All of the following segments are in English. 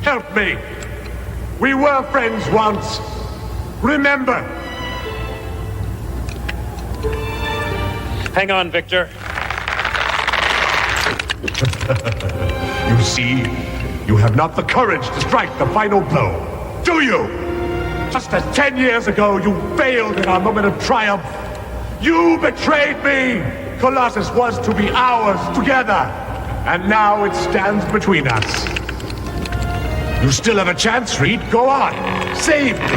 Help me. We were friends once. Remember. Hang on, Victor. You see, you have not the courage to strike the final blow, do you? Just as 10 years ago you failed in our moment of triumph. You betrayed me. Colossus was to be ours together, and now it stands between us. You still have a chance, Reed. Go on. Save me.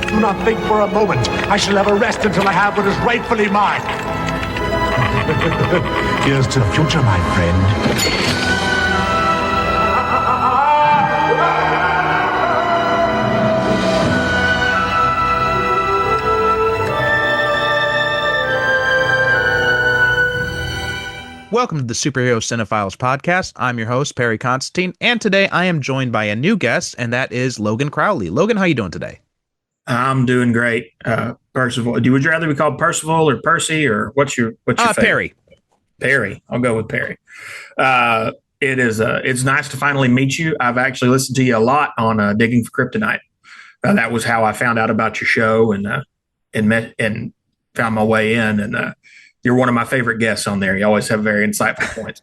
Do not think for a moment I shall ever rest until I have what is rightfully mine. Here's to the future, my friend. Welcome to the Superhero Cinephiles podcast. I'm your host, Perry Constantine, and today I am joined by a new guest, and that is Logan Crowley. Logan, how you doing today? I'm doing great. Percival, would you rather be called Percival or Percy, or what's your favorite? Perry. Perry. I'll go with Perry. It's nice to finally meet you. I've actually listened to you a lot on Digging for Kryptonite. That was how I found out about your show and found my way in. And you're one of my favorite guests on there. You always have very insightful points.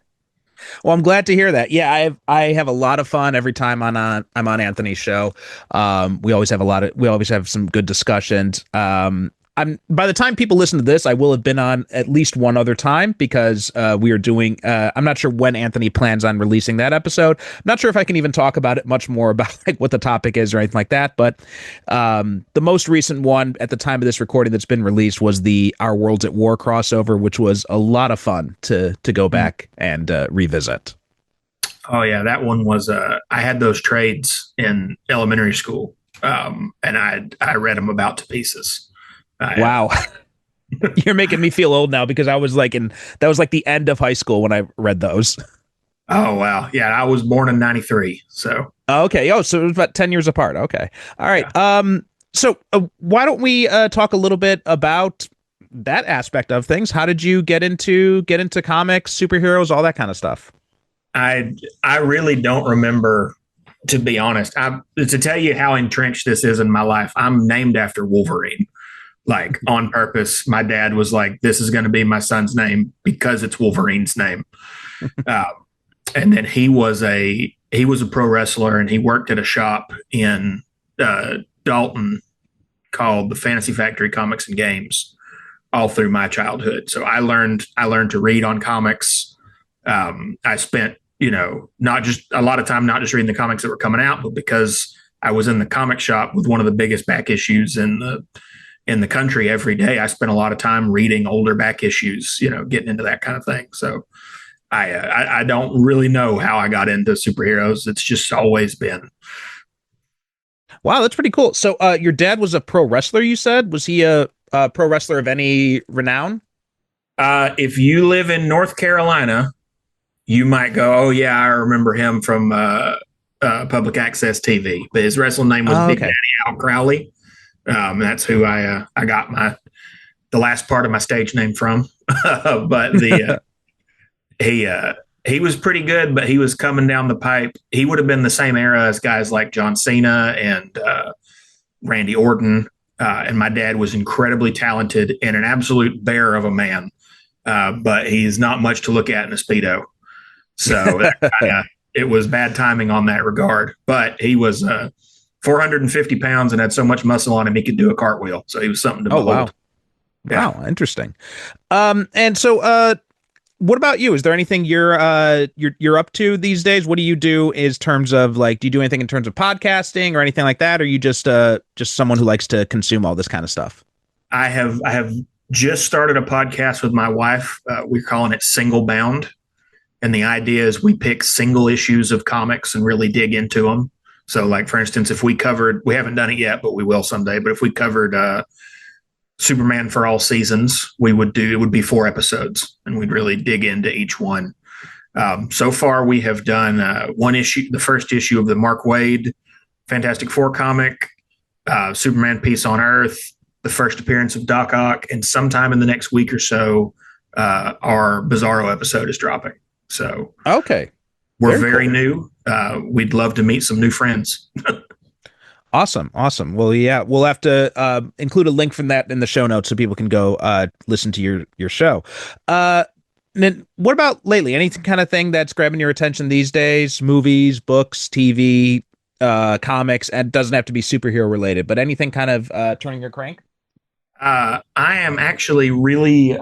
Well, I'm glad to hear that. Yeah, I have a lot of fun every time I'm on Anthony's show. We always have some good discussions. By the time people listen to this, I will have been on at least one other time because we are doing. I'm not sure when Anthony plans on releasing that episode. I'm not sure if I can even talk about it much more about like what the topic is or anything like that. But the most recent one at the time of this recording that's been released was the Our Worlds at War crossover, which was a lot of fun to go back and revisit. Oh yeah, that one was. I had those trades in elementary school, and I read them about to pieces. Wow. You're making me feel old now because I was like that was like the end of high school when I read those. Oh, wow. Yeah. I was born in 93. So. Okay. Oh, so it was about 10 years apart. Okay. All right. Yeah. So why don't we talk a little bit about that aspect of things? How did you get into comics, superheroes, all that kind of stuff? I really don't remember, to be honest. To tell you how entrenched this is in my life, I'm named after Wolverine. Like on purpose. My dad was like, this is going to be my son's name because it's Wolverine's name. And then he was a pro wrestler, and he worked at a shop in Dalton called the Fantasy Factory Comics and Games all through my childhood. So I learned to read on comics. I spent, not just a lot of time, not just reading the comics that were coming out, but because I was in the comic shop with one of the biggest back issues in the country every day, I spent a lot of time reading older back issues, getting into that kind of thing. So I don't really know how I got into superheroes. It's just always been. Wow, that's pretty cool. So your dad was a pro wrestler, you said? Was he a pro wrestler of any renown? If you live in North Carolina, you might go, oh, yeah, I remember him from public access TV. But his wrestling name was Big Daddy Al Crowley. That's who I got the last part of my stage name from. But he was pretty good, but he was coming down the pipe. He would have been the same era as guys like John Cena and Randy Orton. And my dad was incredibly talented and an absolute bear of a man. But he's not much to look at in a Speedo. So it was bad timing on that regard. But he was 450 pounds and had so much muscle on him he could do a cartwheel. So he was something to behold. Wow. Yeah. Wow, interesting. And so what about you? Is there anything you're up to these days? What do you do in terms of do you do anything in terms of podcasting or anything like that? Or are you just someone who likes to consume all this kind of stuff? I have just started a podcast with my wife. We're calling it Single Bound. And the idea is we pick single issues of comics and really dig into them. So for instance, if we haven't done it yet, but we will someday. But if we covered Superman for all seasons, it would be 4 episodes, and we'd really dig into each one. So far, we have done one issue, the first issue of the Mark Waid Fantastic Four comic, Superman Peace on Earth, the first appearance of Doc Ock, and sometime in the next week or so, our Bizarro episode is dropping. So okay, we're very new. we'd love to meet some new friends. Awesome. Well, yeah, we'll have to include a link from that in the show notes so people can go listen to your show. And then what about lately? Anything kind of thing that's grabbing your attention these days? Movies, books, TV, comics, and it doesn't have to be superhero related, but anything kind of turning your crank? I am actually really,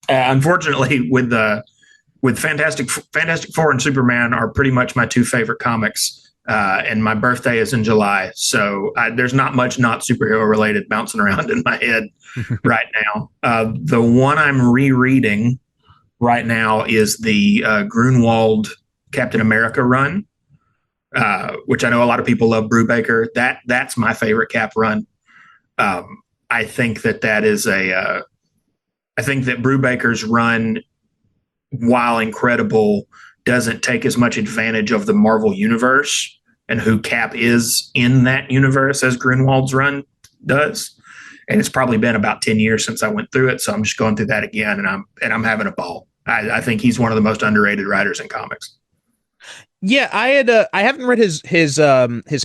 unfortunately, with Fantastic Four and Superman are pretty much my two favorite comics. And my birthday is in July, so there's not much not superhero related bouncing around in my head right now. The one I'm rereading right now is the Grunwald Captain America run, which I know a lot of people love. Brubaker. That's my favorite Cap run. I think that is I think that Brubaker's run, while incredible, doesn't take as much advantage of the Marvel universe and who Cap is in that universe as Grunwald's run does. And it's probably been about 10 years since I went through it, so I'm just going through that again, and I'm having a ball. I think he's one of the most underrated writers in comics. Yeah, I haven't read his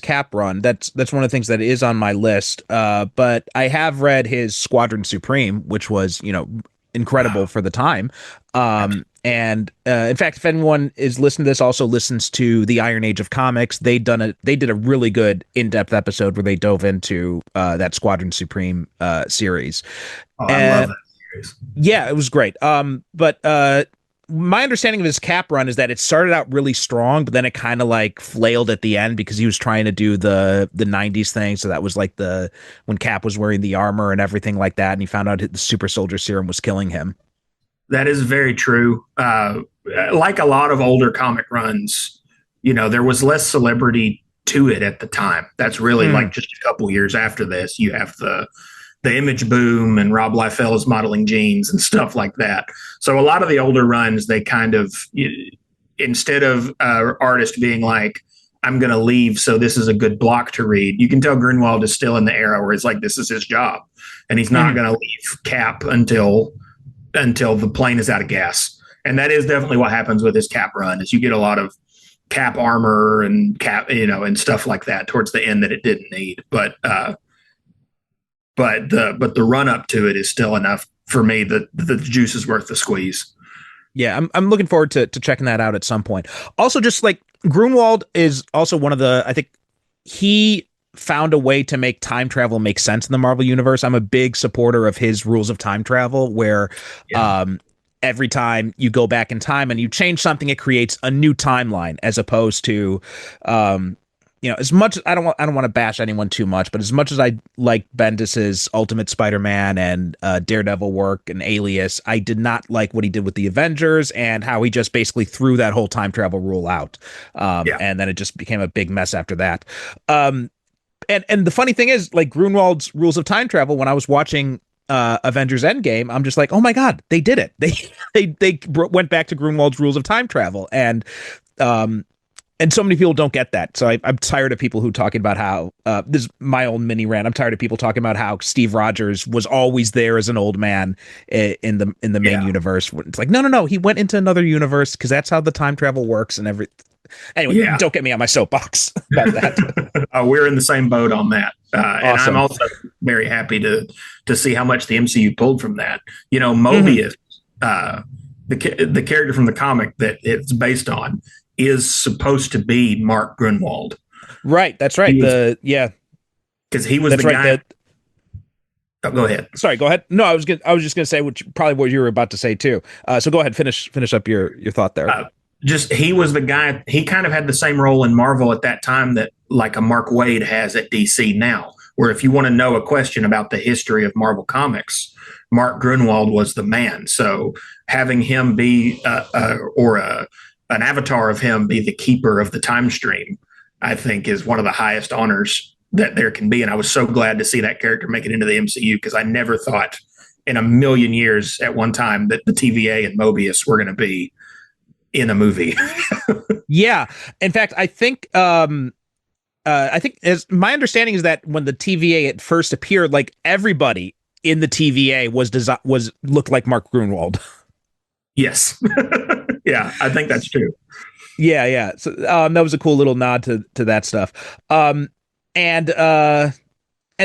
Cap run. That's one of the things that is on my list. But I have read his Squadron Supreme, which was, incredible for the time. And in fact, if anyone is listening to this, also listens to the Iron Age of Comics, they did a really good in-depth episode where they dove into that Squadron Supreme series. Oh, I love that series. Yeah, it was great. But my understanding of his Cap run is that it started out really strong, but then it kind of like flailed at the end because he was trying to do the 90s thing. So that was like when Cap was wearing the armor and everything like that, and he found out the super soldier serum was killing him. That is very true. Like a lot of older comic runs, there was less celebrity to it at the time. That's really like just a couple years after this. You have the image boom and Rob Liefeld is modeling jeans and stuff like that. So a lot of the older runs, they kind of, instead of artist being like, I'm going to leave, so this is a good block to read, you can tell Grunwald is still in the era where it's like, this is his job. And he's not going to leave Cap until the plane is out of gas. And that is definitely what happens with his Cap run, is you get a lot of Cap armor and Cap, and stuff like that towards the end that it didn't need. But the run up to it is still enough for me that the juice is worth the squeeze. Yeah, I'm looking forward to checking that out at some point. Also, just like Grunwald is also one of the, I think he found a way to make time travel make sense in the Marvel universe. I'm a big supporter of his rules of time travel, where every time you go back in time and you change something, it creates a new timeline, as opposed to as much, I don't want to bash anyone too much, but as much as I like Bendis's Ultimate Spider-Man and Daredevil work and Alias, I did not like what he did with the Avengers and how he just basically threw that whole time travel rule out. And then it just became a big mess after that. And the funny thing is, like, Grunwald's rules of time travel, when I was watching Avengers Endgame, I'm just like, oh my God, they did it. They went back to Grunwald's rules of time travel. And so many people don't get that. So I'm tired of people who talking about how this is my own mini rant. I'm tired of people talking about how Steve Rogers was always there as an old man in the main universe. It's like, no, he went into another universe because that's how the time travel works and everything. Anyway, don't get me on my soapbox about that. We're in the same boat on that. Awesome. And I'm also very happy to see how much the MCU pulled from that. Mobius, the character from the comic that it's based on, is supposed to be Mark Grunwald. Right. That's right. Because he was the guy. Oh, go ahead. Sorry, go ahead. No, I was just going to say probably what you were about to say too. So go ahead, finish up your thought there. He was the guy. He kind of had the same role in Marvel at that time that like a Mark Waid has at DC now, where if you want to know a question about the history of Marvel Comics, Mark Grunwald was the man. So having him be an avatar of him be the keeper of the time stream, I think is one of the highest honors that there can be. And I was so glad to see that character make it into the MCU, because I never thought in a million years at one time that the TVA and Mobius were going to be in a movie. Yeah. In fact, I think as my understanding is that when the TVA at first appeared, like everybody in the TVA was looked like Mark Grunwald. Yes. Yeah, I think that's true. Yeah. So that was a cool little nod to that stuff. And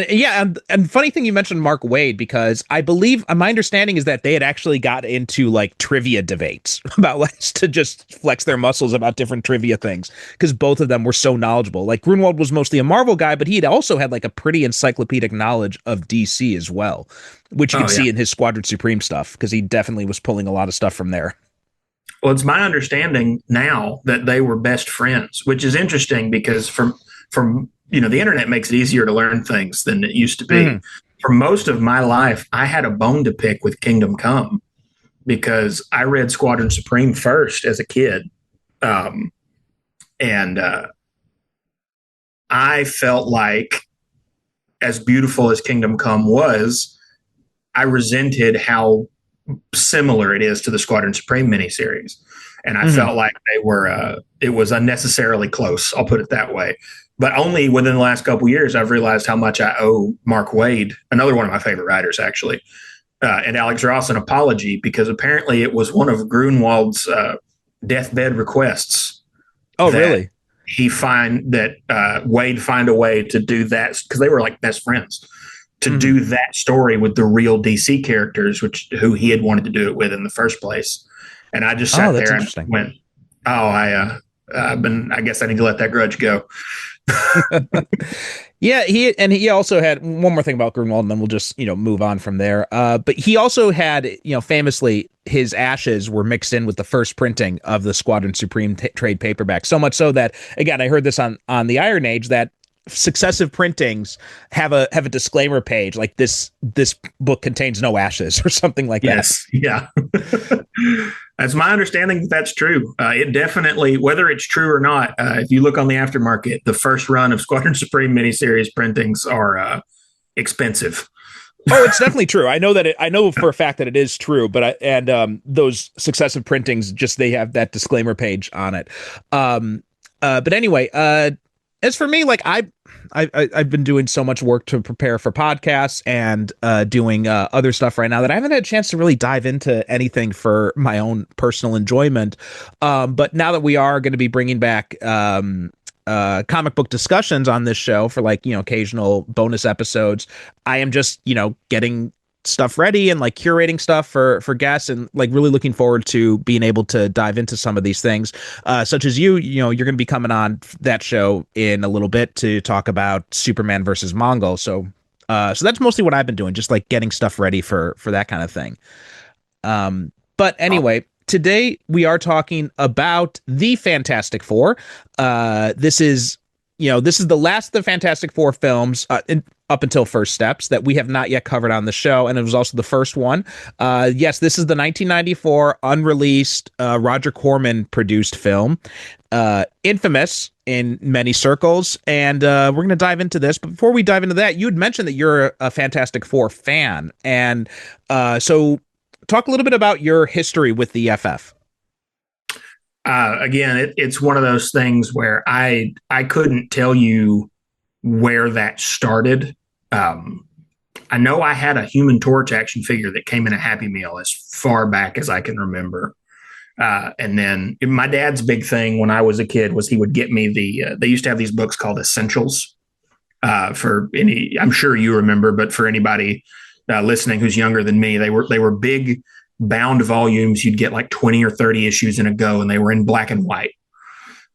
yeah, and funny thing you mentioned Mark Waid, because I believe my understanding is that they had actually got into like trivia debates about like to just flex their muscles about different trivia things, because both of them were so knowledgeable. Like Grunwald was mostly a Marvel guy, but he had also had like a pretty encyclopedic knowledge of DC as well, which you can see in his Squadron Supreme stuff, because he definitely was pulling a lot of stuff from there. Well, it's my understanding now that they were best friends, which is interesting because from the internet makes it easier to learn things than it used to be. Mm-hmm. For most of my life, I had a bone to pick with Kingdom Come because I read Squadron Supreme first as a kid, and I felt like, as beautiful as Kingdom Come was, I resented how similar it is to the Squadron Supreme miniseries. And I felt like it was unnecessarily close. I'll put it that way. But only within the last couple of years, I've realized how much I owe Mark Waid, another one of my favorite writers, actually, and Alex Ross, an apology, because apparently it was one of Grunwald's deathbed requests. Oh, really? Waid find a way to do that, because they were like best friends, to do that story with the real DC characters, who he had wanted to do it with in the first place. And I just sat there and went, I guess I need to let that grudge go. Yeah, he also had one more thing about Grunwald, and then we'll just move on from there. But he also had famously, his ashes were mixed in with the first printing of the Squadron Supreme trade paperback. So much so that, again, I heard this on the Iron Age, that successive printings have a disclaimer page like this book contains no ashes or something like that. Yes, yeah. That's my understanding that's true. It definitely, whether it's true or not, if you look on the aftermarket, the first run of Squadron Supreme miniseries printings are expensive. Oh, it's definitely true. I know for a fact that it is true, but those successive printings, just they have that disclaimer page on it. But anyway, as for me, like I've been doing so much work to prepare for podcasts and doing other stuff right now that I haven't had a chance to really dive into anything for my own personal enjoyment. But now that we are going to be bringing back comic book discussions on this show for occasional bonus episodes, I am just getting stuff ready and curating stuff for guests, and really looking forward to being able to dive into some of these things, such as you're going to be coming on that show in a little bit to talk about Superman versus Mongol. So that's mostly what I've been doing, just getting stuff ready for that kind of thing. But anyway, today we are talking about the Fantastic Four. This is the last of the Fantastic Four films up until First Steps that we have not yet covered on the show, and it was also the first one. Yes, this is the 1994 unreleased Roger Corman-produced film, infamous in many circles, and we're going to dive into this. But before we dive into that, you had mentioned that you're a Fantastic Four fan, and so talk a little bit about your history with the FF. Again, it's one of those things where I couldn't tell you where that started. I know I had a Human Torch action figure that came in a Happy Meal as far back as I can remember. And then my dad's big thing when I was a kid was he would get me they used to have these books called Essentials. I'm sure you remember, but for anybody listening who's younger than me, they were big bound volumes. You'd get 20 or 30 issues in a go, and they were in black and white.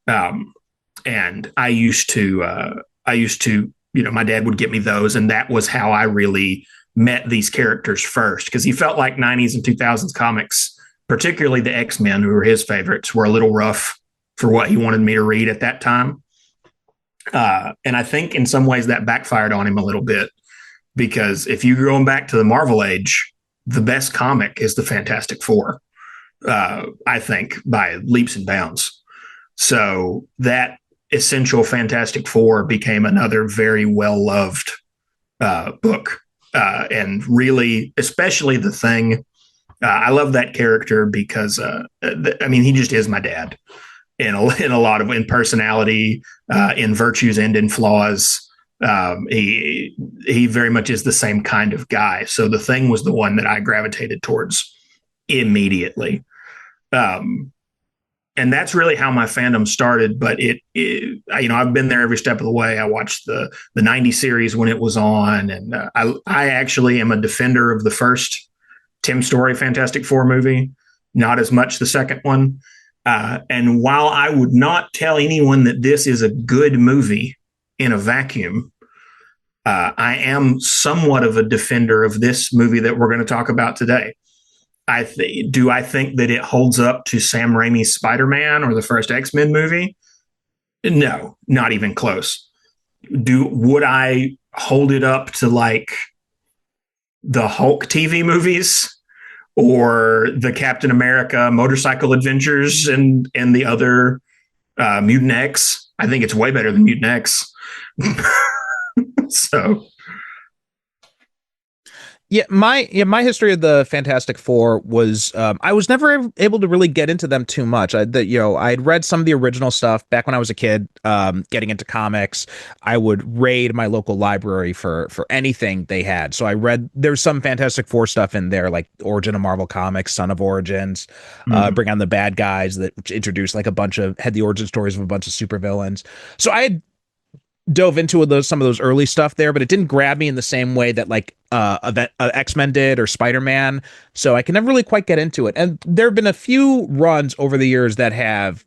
And I used to, my dad would get me those, and that was how I really met these characters first, because he felt like 90s and 2000s comics, particularly the X-Men, who were his favorites, were a little rough for what he wanted me to read at that time. And I think in some ways that backfired on him a little bit, because if you're going back to the Marvel age, the best comic is the Fantastic Four, I think, by leaps and bounds. So that essential Fantastic Four became another very well-loved book. And really, especially the Thing, I love that character because, he just is my dad in a lot of, in personality, in virtues and in flaws. He very much is the same kind of guy. So the Thing was the one that I gravitated towards immediately. And and that's really how my fandom started. But I've been there every step of the way. I watched the '90s series when it was on, and I actually am a defender of the first Tim Story Fantastic Four movie, not as much the second one. And while I would not tell anyone that this is a good movie in a vacuum, I am somewhat of a defender of this movie that we're going to talk about today. Do I think that it holds up to Sam Raimi's Spider-Man or the first X-Men movie? No, not even close. Would I hold it up to like the Hulk TV movies or the Captain America motorcycle adventures and the other Mutant X? I think it's way better than Mutant X. So my history of the Fantastic Four was I was never able to really get into them too much. I had read some of the original stuff back when I was a kid, getting into comics. I would raid my local library for anything they had. So there's some Fantastic Four stuff in there, like Origin of Marvel Comics, Son of Origins, Bring on the Bad Guys, that introduced like had the origin stories of a bunch of supervillains. So I had dove into some of those early stuff there, but it didn't grab me in the same way that like X-Men did or Spider-Man. So I can never really quite get into it. And there have been a few runs over the years that have,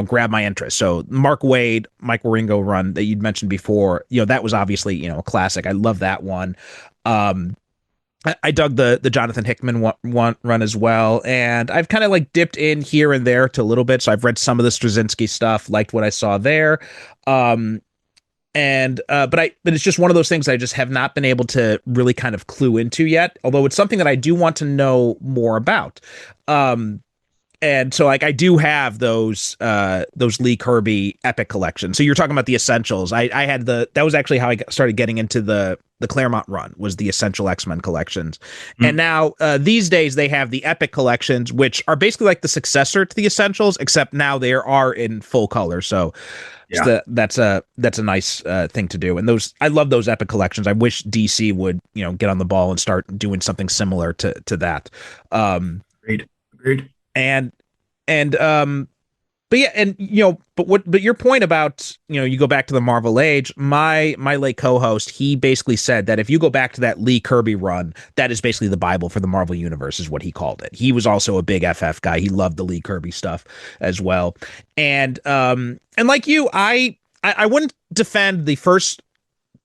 grabbed my interest. So Mark Waid, Mike Wieringo run that you'd mentioned before, that was obviously, a classic. I love that one. I dug the Jonathan Hickman one run as well, and I've kind of like dipped in here and there to a little bit. So I've read some of the Straczynski stuff, liked what I saw there. But it's just one of those things I just have not been able to really kind of clue into yet, although it's something that I do want to know more about. And so like I do have those Lee Kirby epic collections. So you're talking about the Essentials. I had that was actually how I started getting into the Claremont run, was the Essential X-Men collections. And now these days they have the epic collections, which are basically like the successor to the Essentials, except now they are in full color. So yeah. That's a nice thing to do. And I love those epic collections. I wish DC would, get on the ball and start doing something similar to that. Agreed. But yeah, and but your point about, you go back to the Marvel age, my late co-host, he basically said that if you go back to that Lee Kirby run, that is basically the Bible for the Marvel universe, is what he called it. He was also a big FF guy. He loved the Lee Kirby stuff as well. And like you, I wouldn't defend the first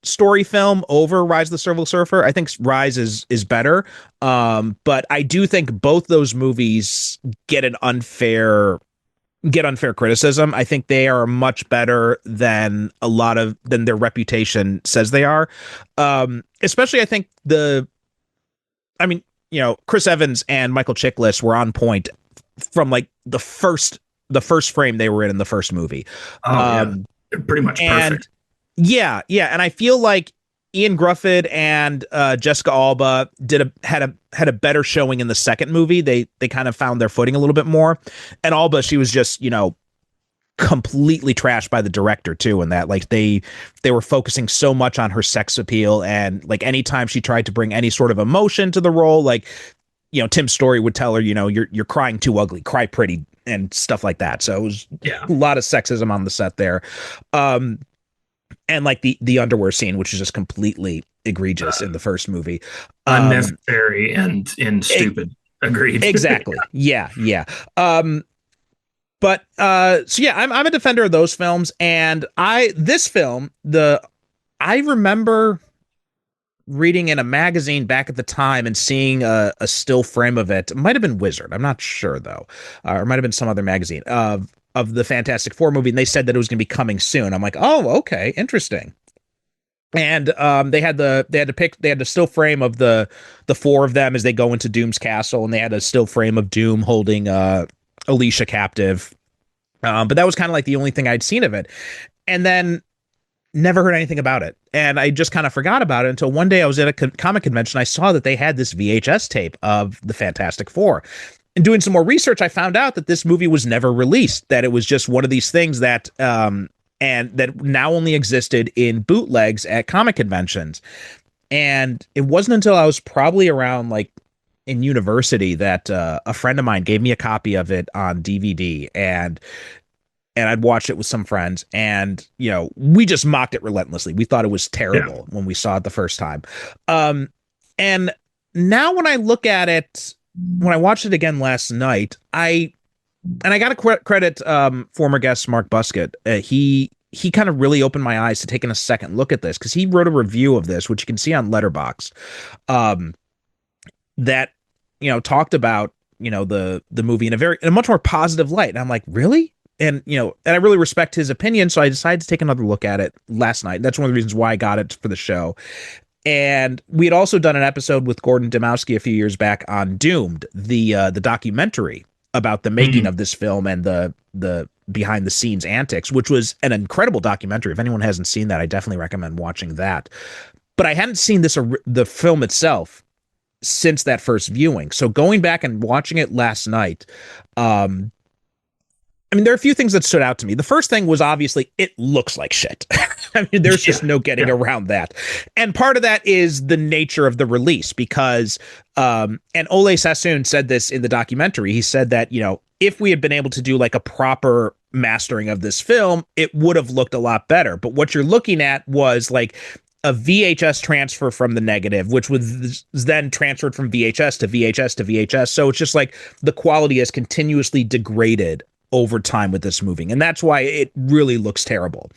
story film over Rise of the Silver Surfer. I think Rise is better. But I do think both those movies get unfair criticism. I think they are much better than their reputation says they are. Especially I think Chris Evans and Michael Chiklis were on point from like the first frame they were in the first movie. They're pretty much perfect. Yeah. And I feel like Ian Grufford and Jessica Alba had a better showing in the second movie. They kind of found their footing a little bit more. And Alba, she was just, completely trashed by the director too, and that like they were focusing so much on her sex appeal, and like anytime she tried to bring any sort of emotion to the role, like Tim Story would tell her, you're crying too ugly, cry pretty, and stuff like that. So it was a lot of sexism on the set there. And like the underwear scene, which is just completely egregious in the first movie. Unnecessary and stupid. Agreed. Exactly. Yeah. I'm a defender of those films. And I remember reading in a magazine back at the time and seeing a still frame of it. It might have been Wizard. I'm not sure though. Or it might have been some other magazine of the Fantastic Four movie, and they said that it was going to be coming soon. I'm like, oh, okay, interesting. And they had the still frame of the four of them as they go into Doom's castle, and they had a still frame of Doom holding Alicia captive. But that was kind of like the only thing I'd seen of it, and then never heard anything about it. And I just kind of forgot about it until one day I was at a comic convention. I saw that they had this VHS tape of the Fantastic Four. And doing some more research, I found out that this movie was never released, that it was just one of these things that and that now only existed in bootlegs at comic conventions. And it wasn't until I was probably around like in university that a friend of mine gave me a copy of it on DVD, and I'd watched it with some friends, and we just mocked it relentlessly. We thought it was terrible when we saw it the first time. And now when I look at it, when I watched it again last night, I got to credit former guest Mark Buskett. He kind of really opened my eyes to taking a second look at this, because he wrote a review of this, which you can see on Letterboxd, that talked about the movie in a much more positive light. And I'm like, really? And and I really respect his opinion, so I decided to take another look at it last night. That's one of the reasons why I got it for the show. And we had also done an episode with Gordon Demowski a few years back on Doomed, the documentary about the making of this film and the behind the scenes antics, which was an incredible documentary. If anyone hasn't seen that, I definitely recommend watching that. But I hadn't seen the film itself since that first viewing. So going back and watching it last night, I mean, there are a few things that stood out to me. The first thing was, obviously, it looks like shit. I mean, there's just no getting around that. And part of that is the nature of the release, because, and Ole Sassoon said this in the documentary. He said that, if we had been able to do like a proper mastering of this film, it would have looked a lot better. But what you're looking at was like a VHS transfer from the negative, which was then transferred from VHS to VHS to VHS. So it's just like the quality has continuously degraded over time with this movie, and that's why it really looks terrible.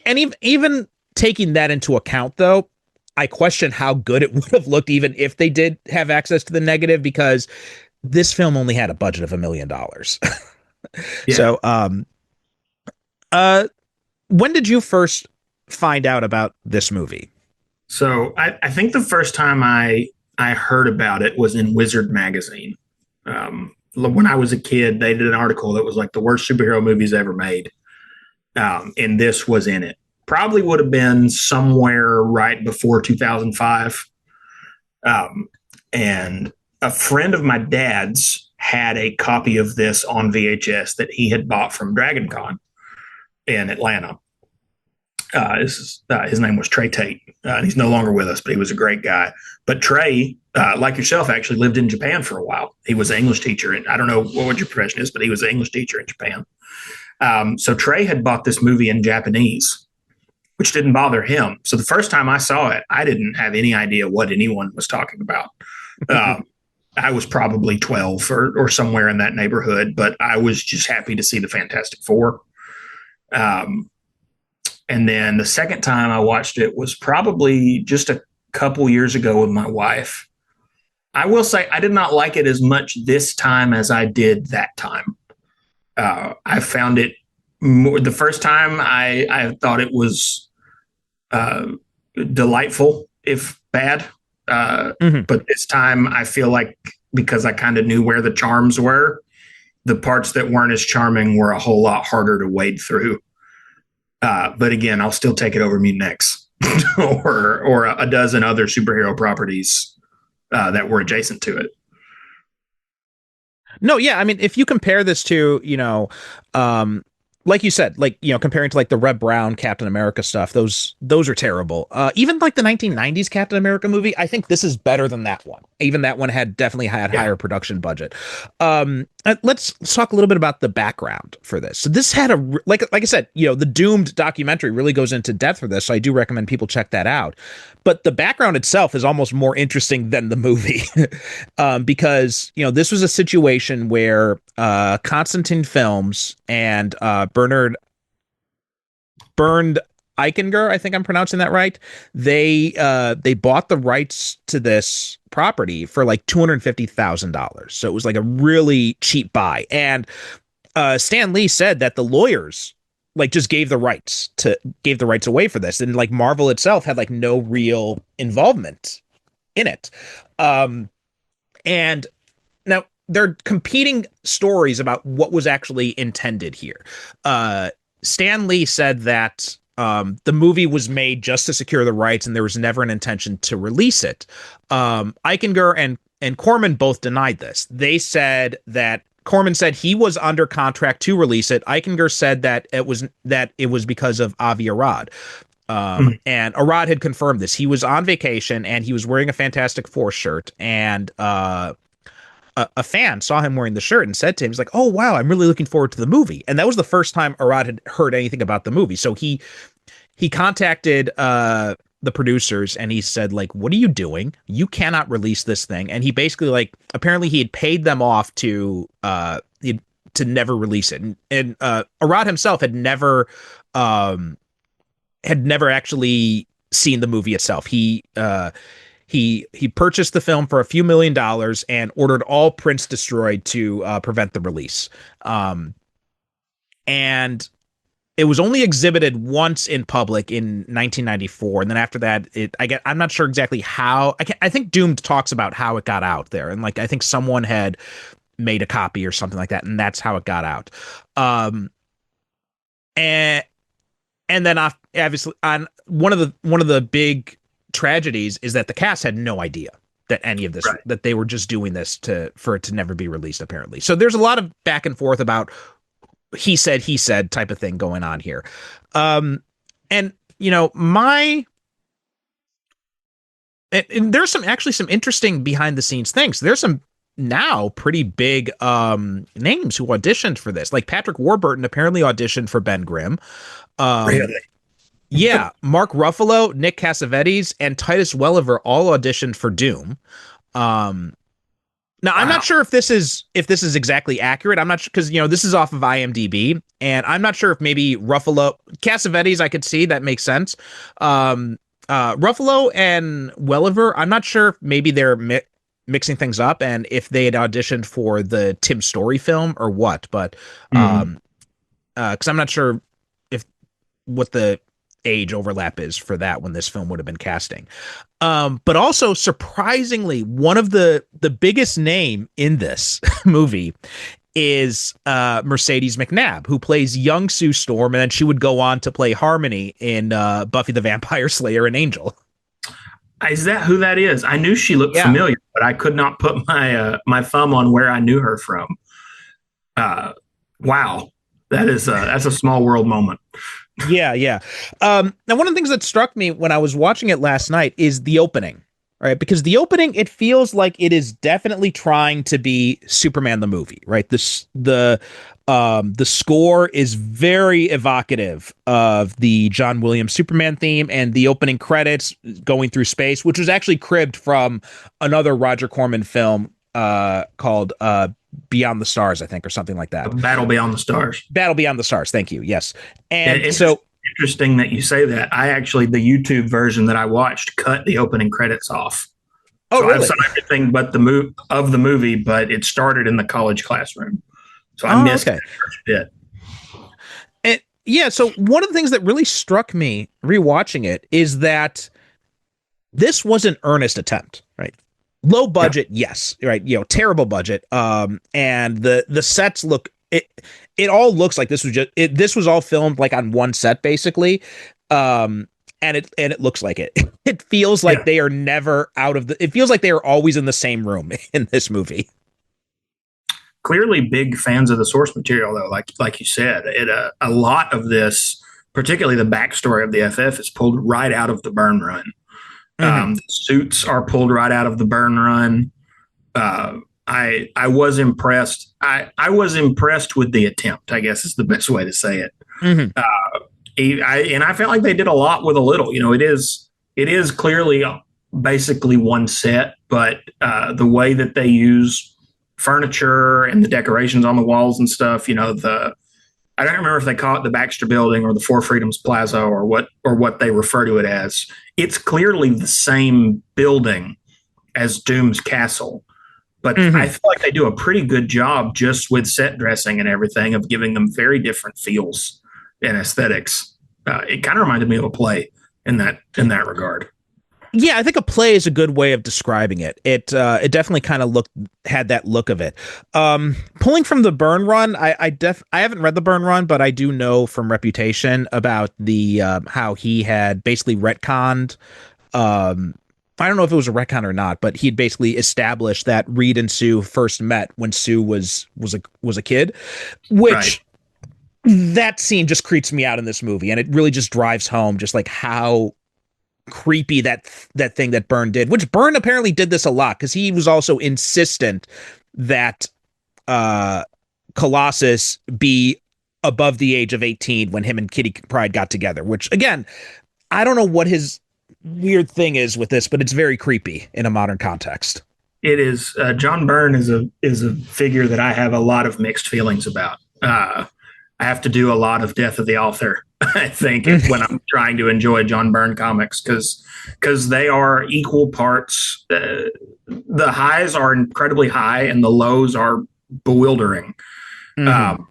And even taking that into account, though, I question how good it would have looked even if they did have access to the negative, because this film only had a budget of $1 million. So when did you first find out about this movie? So I think the first time I heard about it was in Wizard magazine. When I was a kid, they did an article that was like the worst superhero movies ever made. And this was in it. Probably would have been somewhere right before 2005. And a friend of my dad's had a copy of this on VHS that he had bought from Dragon Con in Atlanta. His name was Trey Tate. He's no longer with us, but he was a great guy. But Trey, like yourself, actually lived in Japan for a while. He was an English teacher. And I don't know what your profession is, but he was an English teacher in Japan. So Trey had bought this movie in Japanese, which didn't bother him. So the first time I saw it, I didn't have any idea what anyone was talking about. I was probably 12 or somewhere in that neighborhood, but I was just happy to see the Fantastic Four. And then the second time I watched it was probably just a couple years ago with my wife. I will say I did not like it as much this time as I did that time. I found it more, the first time I thought it was delightful, if bad. But this time I feel like, because I kind of knew where the charms were, the parts that weren't as charming were a whole lot harder to wade through. But again, I'll still take it over Mutant X or a dozen other superhero properties that were adjacent to it. No, yeah, I mean, if you compare this to, like you said, like, comparing to like the Red Brown Captain America stuff, those are terrible. Even like the 1990s Captain America movie, I think this is better than that one. Even that one definitely had higher production budget. Let's talk a little bit about the background for this. So this had like I said, the Doomed documentary really goes into depth for this. So I do recommend people check that out. But the background itself is almost more interesting than the movie, because, this was a situation where Constantine Films and Bernd Eichinger, I think I'm pronouncing that right. They bought the rights to this property for like $250,000. So it was like a really cheap buy. And Stan Lee said that the lawyers like just gave the rights away for this, and like Marvel itself had like no real involvement in it. And now they're competing stories about what was intended here. Stan Lee said that the movie was made just to secure the rights, and there was never an intention to release it. Eichinger and Corman both denied this. They said that Corman said he was under contract to release it. Eichinger said that it was because of Avi Arad. And Arad had confirmed this. He was on vacation and he was wearing a Fantastic Four shirt, and a fan saw him wearing the shirt and said to him, he's like, "Oh wow, I'm really looking forward to the movie." And that was the first time Arad had heard anything about the movie. So he contacted the producers and he said, like, "What are you doing? You cannot release this thing." And he basically, like, apparently he had paid them off to never release it. And Arad himself had never actually seen the movie itself. He purchased the film for a few $1 million and ordered all prints destroyed to prevent the release. And it was only exhibited once in public in 1994, and then after that, I'm not sure exactly how. I think Doomed talks about how it got out there, and like I think someone had made a copy or something like that, and that's how it got out. And then obviously, on one of the big tragedies is that the cast had no idea that any of this, that they were just doing this for it to never be released, apparently. So there's a lot of back and forth about he said type of thing going on here. And you know, and there's some interesting behind the scenes things. There's some now pretty big names who auditioned for this. Like Patrick Warburton apparently auditioned for Ben Grimm. Really? Yeah, Mark Ruffalo, Nick Cassavetes, and Titus Welliver all auditioned for Doom. Now, I'm not sure if this is exactly accurate. I'm not sure, because, you know, this is off of IMDb, and I'm not sure if maybe Ruffalo, Cassavetes, I could see that makes sense. Ruffalo and Welliver, I'm not sure if maybe they're mixing things up and if they had auditioned for the Tim Story film or what, but because I'm not sure what the age overlap is for that when this film would have been casting. But also, surprisingly, one of the biggest name in this movie is Mercedes McNabb, who plays young Sue Storm, and then she would go on to play Harmony in Buffy the Vampire Slayer and Angel. Is that who that is? I knew she looked familiar, but I could not put my thumb on where I knew her from. Wow, that's a small world moment. Yeah. Now, one of the things that struck me when I was watching it last night is the opening, right? Because the opening, it feels like it is definitely trying to be Superman the movie, right? The score is very evocative of the John Williams Superman theme, and the opening credits going through space, which was actually cribbed from another Roger Corman film called Beyond the Stars, I think, or something like that. Battle Beyond the Stars. Battle Beyond the Stars. Thank you. Yes. And it's so interesting that you say that. I actually, the YouTube version that I watched cut the opening credits off. Oh, so really? I saw everything but the movie, but it started in the college classroom. So I missed that first bit. And yeah, so one of the things that really struck me rewatching it is that this was an earnest attempt, right? Low budget, yes, right. You know, terrible budget. And the sets look, it all looks like this was all filmed like on one set basically. And it looks like it. It feels like they are never out of it feels like they are always in the same room in this movie. Clearly big fans of the source material, though, like you said. A lot of this, particularly the backstory of the FF, is pulled right out of the Byrne run. The suits are pulled right out of the Byrne run. I was impressed. I was impressed with the attempt, I guess is the best way to say it. I felt like they did a lot with a little. You know, it is clearly basically one set, but the way that they use furniture and the decorations on the walls and stuff, you know, I don't remember if they call it the Baxter Building or the Four Freedoms Plaza or what they refer to it as. It's clearly the same building as Doom's castle, but I feel like they do a pretty good job just with set dressing and everything of giving them very different feels and aesthetics. It kind of reminded me of a play in that regard. Yeah, I think a play is a good way of describing it. It definitely kind of had that look of it. Pulling from the Byrne run, I haven't read the Byrne run, but I do know from Reputation about the how he had basically retconned. I don't know if it was a retcon or not, but he'd basically established that Reed and Sue first met when Sue was a kid, which that scene just creeps me out in this movie, and it really just drives home just like how creepy that thing that Byrne did, which Byrne apparently did this a lot because he was also insistent that Colossus be above the age of 18 when him and Kitty Pryde got together, which again, I don't know what his weird thing is with this, but it's very creepy in a modern context. It is. John Byrne is a figure that I have a lot of mixed feelings about. I have to do a lot of Death of the Author, I think, when I'm trying to enjoy John Byrne comics because they are equal parts. The highs are incredibly high and the lows are bewildering. Mm-hmm.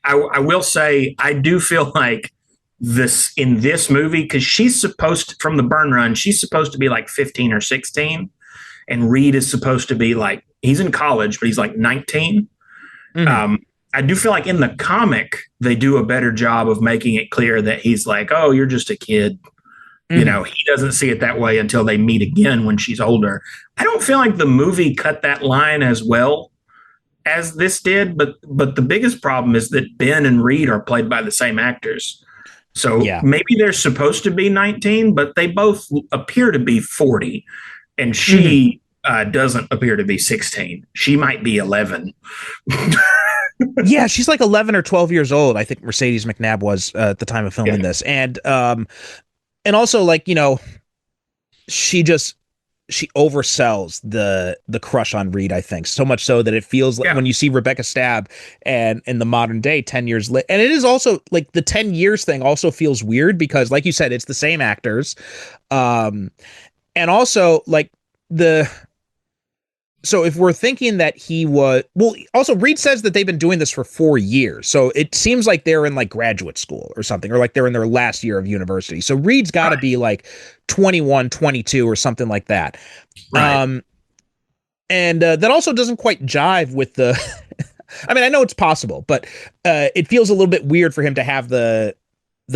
I will say I do feel like this in this movie, because she's supposed to, from the Byrne run, she's supposed to be like 15 or 16, and Reed is supposed to be like, he's in college, but he's like 19. Mm-hmm. I do feel like in the comic, they do a better job of making it clear that he's like, oh, you're just a kid. Mm-hmm. You know, he doesn't see it that way until they meet again when she's older. I don't feel like the movie cut that line as well as this did, but the biggest problem is that Ben and Reed are played by the same actors. So maybe they're supposed to be 19, but they both appear to be 40. And she doesn't appear to be 16. She might be 11. Yeah, she's like 11 or 12 years old. I think Mercedes McNabb was at the time of filming this. And also, like, you know, she oversells the crush on Reed, I think, so much so that it feels like when you see Rebecca Stabb and in the modern day 10 years later, and it is also like the 10 years thing also feels weird because, like you said, it's the same actors. And also like so if we're thinking that he was, well, also Reed says that they've been doing this for 4 years. So it seems like they're in like graduate school or something, or like they're in their last year of university. So Reed's got to be like 21, 22 or something like that. Right. And that also doesn't quite jive with the, I mean, I know it's possible, but it feels a little bit weird for him to have the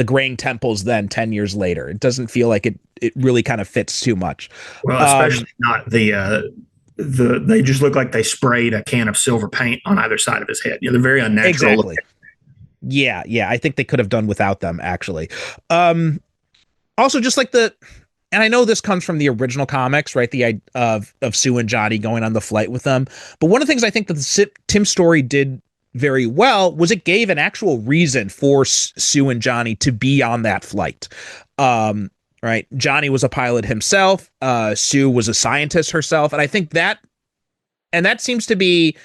graying temples then 10 years later. It doesn't feel like it really kind of fits too much. Well, especially not they just look like they sprayed a can of silver paint on either side of his head. They're very unnatural. Exactly. Yeah. I think they could have done without them, actually. Also, just like and I know this comes from the original comics, right? The idea of Sue and Johnny going on the flight with them. But one of the things I think that the Tim story did very well was it gave an actual reason for Sue and Johnny to be on that flight. Right. Johnny was a pilot himself. Sue was a scientist herself. And I think that seems to be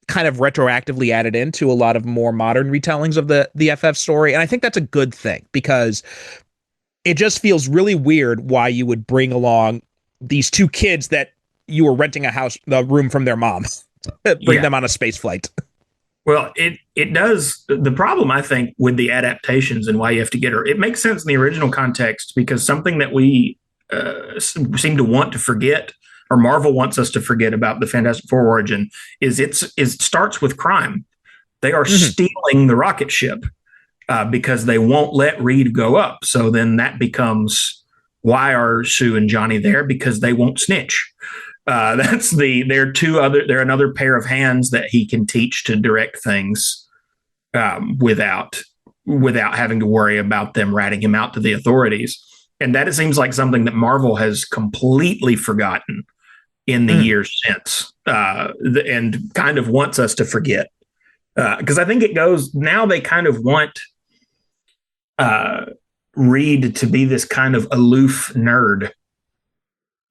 kind of retroactively added into a lot of more modern retellings of the FF story. And I think that's a good thing because it just feels really weird why you would bring along these two kids that you were renting a room from their mom, bring them on a space flight. Well, it does. The problem, I think, with the adaptations and why you have to get her, it makes sense in the original context because something that we seem to want to forget, or Marvel wants us to forget about the Fantastic Four origin, is it starts with crime. They are stealing the rocket ship because they won't let Reed go up. So then that becomes, why are Sue and Johnny there? Because they won't snitch. They're another pair of hands that he can teach to direct things without having to worry about them ratting him out to the authorities. And that it seems like something that Marvel has completely forgotten in the years since, and kind of wants us to forget. Because I think it goes, now they kind of want Reed to be this kind of aloof nerd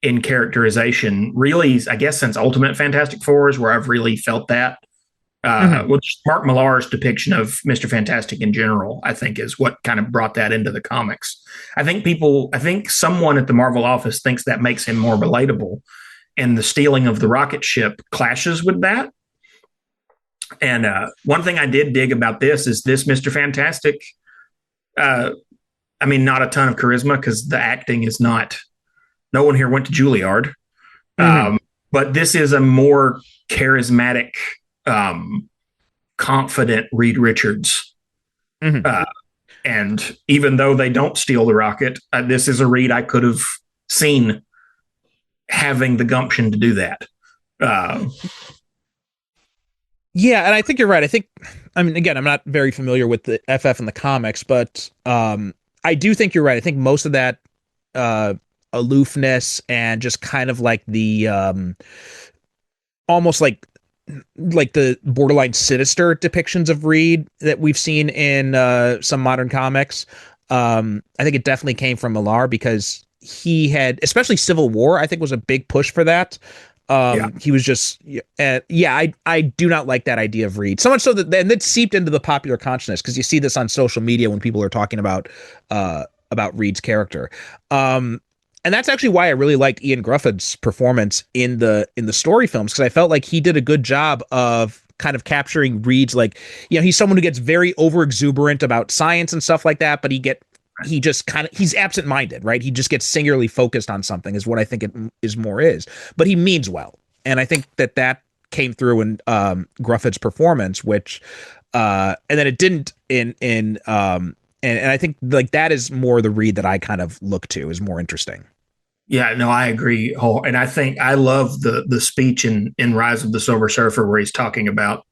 in characterization, really, I guess, since Ultimate Fantastic Four is where I've really felt that. Which Mark Millar's depiction of Mr. Fantastic in general, I think, is what kind of brought that into the comics. I think someone at the Marvel office thinks that makes him more relatable, and the stealing of the rocket ship clashes with that. And one thing I did dig about this is this Mr. Fantastic, I mean, not a ton of charisma because the acting is not, no one here went to Juilliard. But this is a more charismatic, confident Reed Richards. And even though they don't steal the rocket, this is a Reed I could have seen having the gumption to do that. Yeah, and I think you're right. I mean, again, I'm not very familiar with the FF and the comics, but I do think you're right. I think most of that uh, aloofness and just kind of like the almost like the borderline sinister depictions of Reed that we've seen in some modern comics. I think it definitely came from Millar because he had, especially Civil War, I think was a big push for that. Yeah. He was just, yeah, I do not like that idea of Reed so much so that, and that seeped into the popular consciousness because you see this on social media when people are talking about Reed's character. And that's actually why I really liked Ian Grufford's performance in the story films because I felt like he did a good job of kind of capturing Reed's like, he's someone who gets very over exuberant about science and stuff like that, but he just kind of he's absent-minded, right? He just gets singularly focused on something is what I think it is more is, but he means well. And I think that came through in Grufford's performance, which and then it didn't and I think like that is more the Reed that I kind of look to is more interesting. Yeah, no, I agree. And I think I love the speech in Rise of the Silver Surfer where he's talking about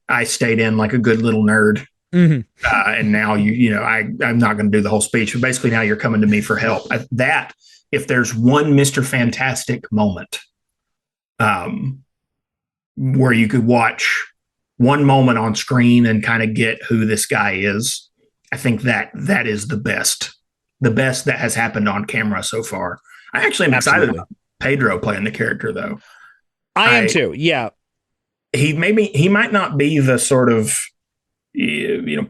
I stayed in like a good little nerd. Mm-hmm. And now I'm not going to do the whole speech, but basically now you're coming to me for help. That if there's one Mr. Fantastic moment, where you could watch one moment on screen and kind of get who this guy is, I think that is the best that has happened on camera so far. I actually am excited about Pedro playing the character, though. I am too. Yeah, he might not be the sort of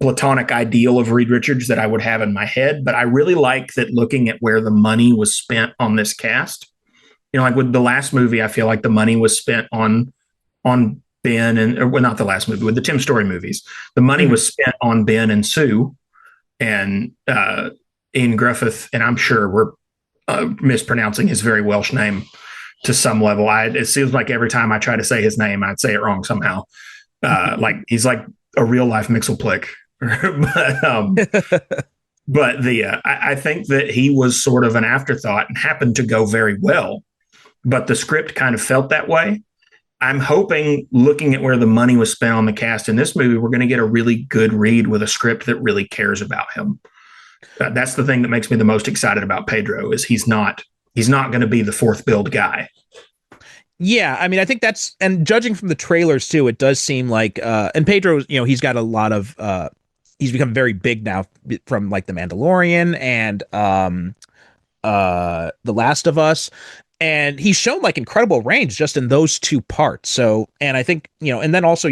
platonic ideal of Reed Richards that I would have in my head, but I really like that looking at where the money was spent on this cast. Like with the last movie, I feel like the money was spent on Ben and well, not the last movie, with the Tim Story movies. The money was spent on Ben and Sue and Ian Griffith, and I'm sure we're mispronouncing his very Welsh name to some level. It seems like every time I try to say his name, I'd say it wrong somehow. Like he's like a real life Mixelplick. but I think that he was sort of an afterthought and happened to go very well. But the script kind of felt that way. I'm hoping, looking at where the money was spent on the cast in this movie, we're going to get a really good Reed with a script that really cares about him. That's the thing that makes me the most excited about Pedro is he's not going to be the fourth build guy. Yeah, I mean, I think that's, and judging from the trailers too, it does seem like, and Pedro, he's got a lot of, he's become very big now from like The Mandalorian and The Last of Us, and he's shown like incredible range just in those two parts. So, and I think, and then also,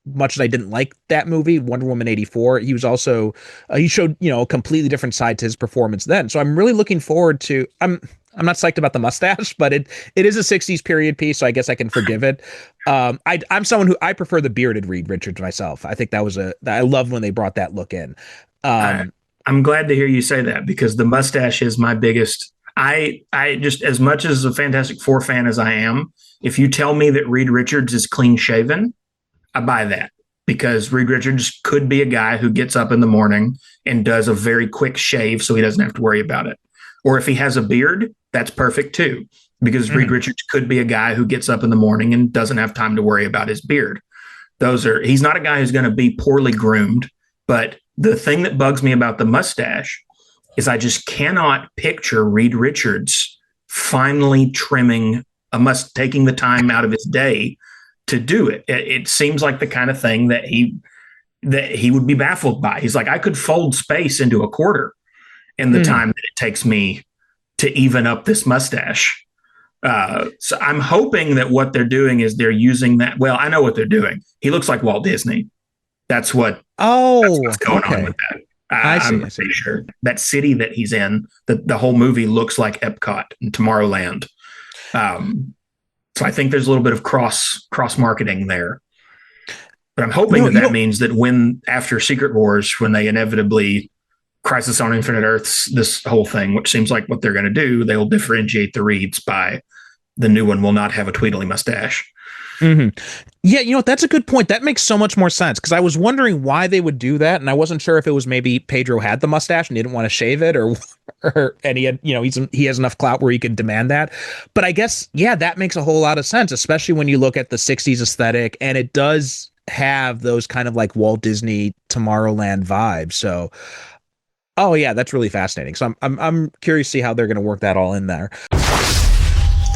much as I didn't like that movie, Wonder Woman 84, he was also, he showed, a completely different side to his performance then. So I'm really looking forward to, I'm not psyched about the mustache, but it is a 60s period piece, so I guess I can forgive it. I'm someone who I prefer the bearded Reed Richards myself. I think I love when they brought that look in. I'm glad to hear you say that because the mustache is my biggest. I just, as much as a Fantastic Four fan as I am, if you tell me that Reed Richards is clean shaven, I buy that because Reed Richards could be a guy who gets up in the morning and does a very quick shave so he doesn't have to worry about it. Or if he has a beard, that's perfect too, because Reed Richards could be a guy who gets up in the morning and doesn't have time to worry about his beard. He's not a guy who's going to be poorly groomed, but the thing that bugs me about the mustache is I just cannot picture Reed Richards finally trimming taking the time out of his day to do it. It seems like the kind of thing that he would be baffled by. He's like, I could fold space into a quarter in the time that it takes me to even up this mustache. So I'm hoping that what they're doing is they're using that. Well, I know what they're doing. He looks like Walt Disney. That's what's going on with that. I'm pretty sure that city that he's in, the whole movie looks like Epcot and Tomorrowland. So I think there's a little bit of cross marketing there. But I'm hoping that means that after Secret Wars, when they inevitably Crisis on Infinite Earths, this whole thing, which seems like what they're going to do, they'll differentiate the Reeds by the new one will not have a Tweedly mustache. Mm-hmm. Yeah, that's a good point. That makes so much more sense because I was wondering why they would do that, and I wasn't sure if it was maybe Pedro had the mustache and he didn't want to shave it, or and he had, he has enough clout where he could demand that. But I guess, that makes a whole lot of sense, especially when you look at the '60s aesthetic, and it does. have those kind of like Walt Disney Tomorrowland vibes. So, oh yeah, that's really fascinating. So I'm curious to see how they're going to work that all in there.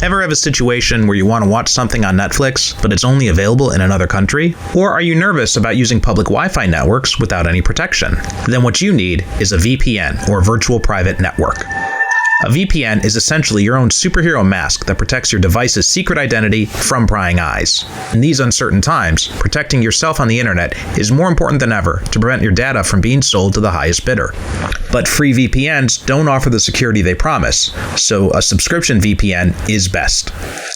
Ever have a situation where you want to watch something on Netflix, but it's only available in another country? Or are you nervous about using public Wi-Fi networks without any protection? Then what you need is a VPN, or virtual private network. A VPN is essentially your own superhero mask that protects your device's secret identity from prying eyes. In these uncertain times, protecting yourself on the internet is more important than ever to prevent your data from being sold to the highest bidder. But free VPNs don't offer the security they promise, so a subscription VPN is best.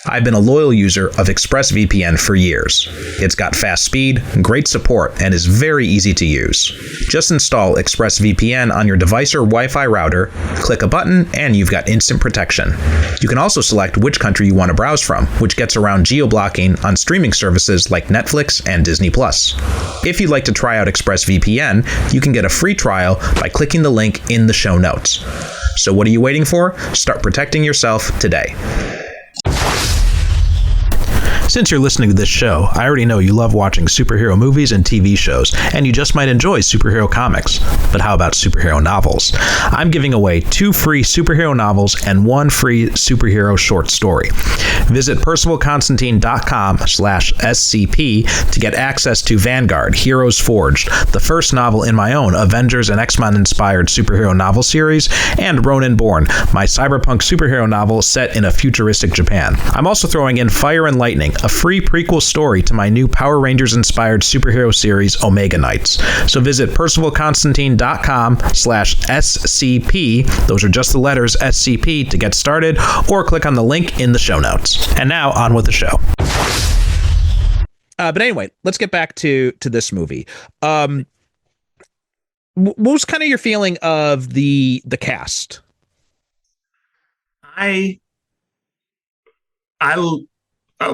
I've been a loyal user of ExpressVPN for years. It's got fast speed, great support, and is very easy to use. Just install ExpressVPN on your device or Wi-Fi router, click a button, and you've got instant protection. You can also select which country you want to browse from, which gets around geo-blocking on streaming services like Netflix and Disney+. If you'd like to try out ExpressVPN, you can get a free trial by clicking the link in the show notes. So what are you waiting for? Start protecting yourself today. Since you're listening to this show, I already know you love watching superhero movies and TV shows, and you just might enjoy superhero comics. But how about superhero novels? I'm giving away 2 free superhero novels and 1 free superhero short story. Visit percivalconstantine.com/SCP to get access to Vanguard, Heroes Forged, the first novel in my own Avengers and X-Men inspired superhero novel series, and Ronin Born, my cyberpunk superhero novel set in a futuristic Japan. I'm also throwing in Fire and Lightning, a free prequel story to my new Power Rangers-inspired superhero series, Omega Knights. So visit percivalconstantine.com/SCP, those are just the letters SCP, to get started, or click on the link in the show notes. And now, on with the show. But anyway, let's get back to this movie. What was kind of your feeling of the cast?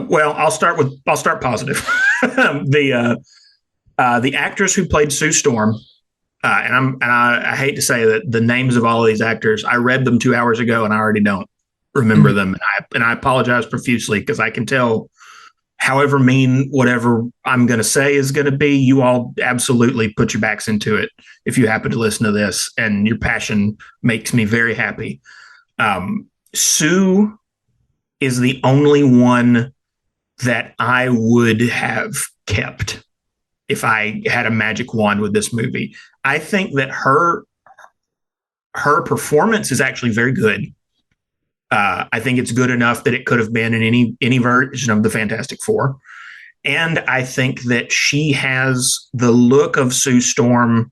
Well, I'll start positive. The actress who played Sue Storm, and I hate to say that the names of all of these actors, I read them 2 hours ago and I already don't remember them, and I apologize profusely because I can tell, however mean whatever I'm going to say is going to be, you all absolutely put your backs into it if you happen to listen to this, and your passion makes me very happy. Sue is the only one that I would have kept if I had a magic wand with this movie. I think that her performance is actually very good. I think it's good enough that it could have been in any version of the Fantastic Four. And I think that she has the look of Sue Storm.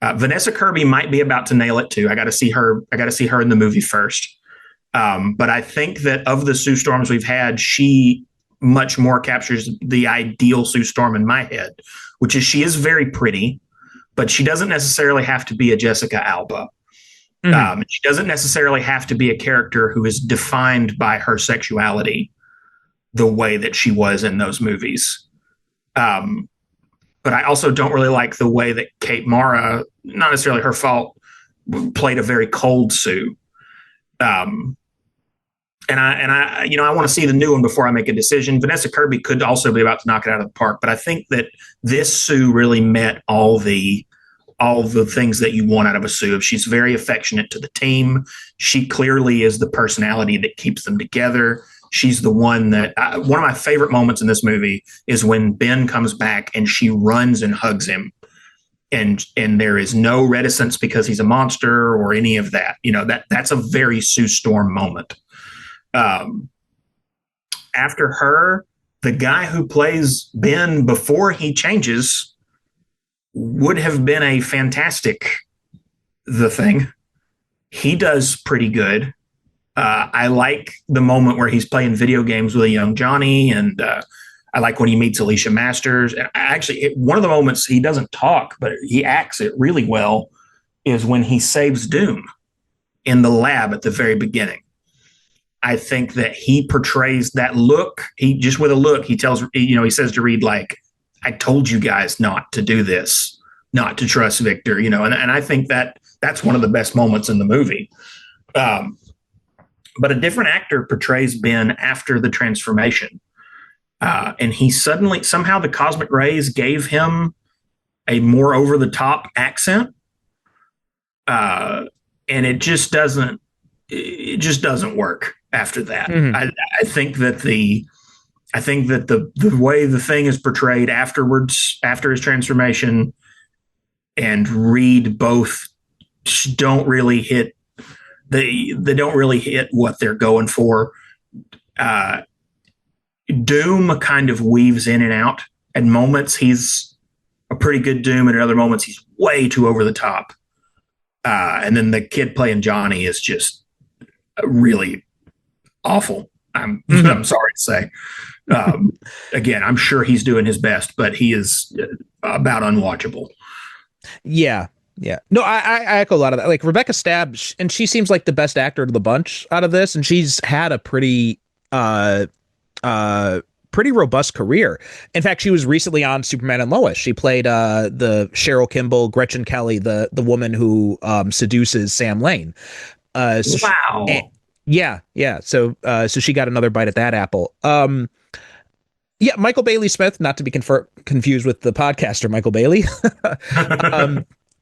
Vanessa Kirby might be about to nail it too. I got to see her in the movie first. But I think that of the Sue Storms we've had, she much more captures the ideal Sue Storm in my head, which is she is very pretty, but she doesn't necessarily have to be a Jessica Alba. Mm-hmm. She doesn't necessarily have to be a character who is defined by her sexuality the way that she was in those movies. But I also don't really like the way that Kate Mara, not necessarily her fault, played a very cold Sue. And I want to see the new one before I make a decision. Vanessa Kirby could also be about to knock it out of the park, but I think that this Sue really met all the things that you want out of a Sue. She's very affectionate to the team. She clearly is the personality that keeps them together. She's the one that one of my favorite moments in this movie is when Ben comes back and she runs and hugs him. And there is no reticence because he's a monster or any of that. That's a very Sue Storm moment. After her, the guy who plays Ben before he changes would have been a fantastic The Thing. He does pretty good. I like the moment where he's playing video games with a young Johnny, and I like when he meets Alicia Masters. And actually, one of the moments he doesn't talk, but he acts it really well, is when he saves Doom in the lab at the very beginning. I think that he portrays that look. He just with a look, he tells, he says to Reed, like, I told you guys not to do this, not to trust Victor, and I think that that's one of the best moments in the movie. But a different actor portrays Ben after the transformation. And he suddenly, somehow the cosmic rays gave him a more over the top accent. And it just doesn't work after that. Mhm. I think that the way the thing is portrayed afterwards, after his transformation, and Reed both don't really hit they don't really hit what they're going for. Doom kind of weaves in and out. At moments he's a pretty good Doom, and at other moments he's way too over the top. And then the kid playing Johnny is just really awful. I'm sorry to say. Again, I'm sure he's doing his best, but he is about unwatchable. Yeah. Yeah. No, I echo a lot of that. Like Rebecca Stabb, and she seems like the best actor of the bunch out of this, and she's had a pretty pretty robust career. In fact, she was recently on Superman and Lois. She played the Cheryl Kimball, Gretchen Kelly, the woman who seduces Sam Lane. Wow. Yeah. So she got another bite at that apple. Yeah, Michael Bailey Smith, not to be confused with the podcaster Michael Bailey.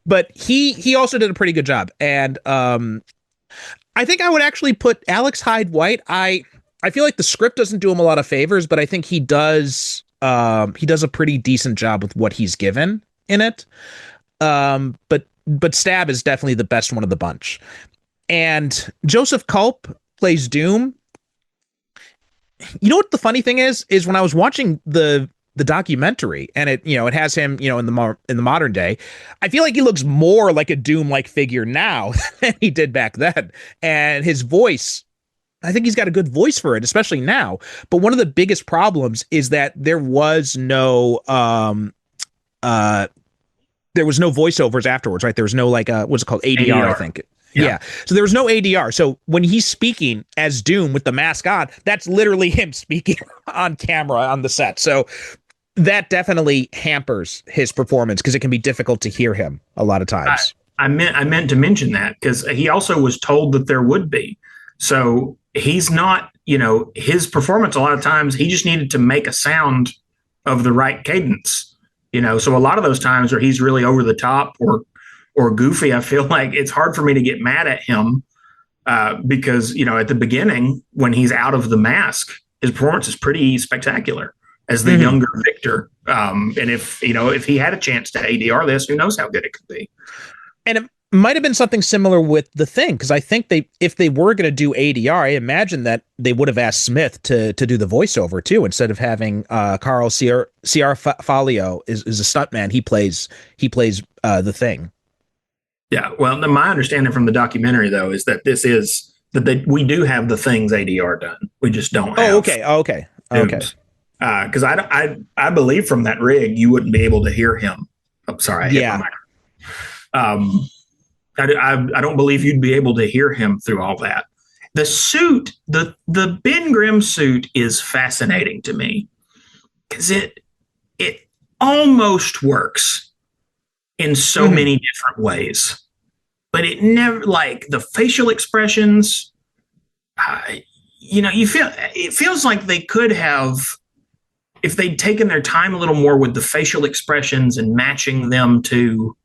But he also did a pretty good job. And I think I would actually put Alex Hyde White. I feel like the script doesn't do him a lot of favors, but I think he does a pretty decent job with what he's given in it. But Stab is definitely the best one of the bunch. And Joseph Culp plays Doom. You know what the funny thing is when I was watching the documentary, and it has him, in the modern day, I feel like he looks more like a Doom-like figure now than he did back then. And his voice, I think he's got a good voice for it, especially now. But one of the biggest problems is that there was no voiceovers afterwards, right? There was no what's it called? ADR, I think. Yeah. So there was no ADR. So when he's speaking as Doom with the mask on, that's literally him speaking on camera on the set. So that definitely hampers his performance because it can be difficult to hear him a lot of times. I meant to mention that because he also was told that there would be. So he's not, his performance a lot of times, he just needed to make a sound of the right cadence. So a lot of those times where he's really over the top or goofy, I feel like it's hard for me to get mad at him because, at the beginning, when he's out of the mask, his performance is pretty spectacular as the younger Victor. And if he had a chance to ADR this, who knows how good it could be. And it might have been something similar with The Thing, because I think if they were going to do ADR, I imagine that they would have asked Smith to do the voiceover too, instead of having Carl Ciarfalio is a stuntman. He plays The Thing. Yeah, well, my understanding from the documentary, though, is that we do have The Thing's ADR done. We just don't have. Okay. Because I believe from that rig, you wouldn't be able to hear him. I'm sorry. I don't believe you'd be able to hear him through all that. The suit, the Ben Grimm suit is fascinating to me because it almost works in so many different ways, but it never, like the facial expressions, it feels like they could have, if they'd taken their time a little more with the facial expressions and matching them to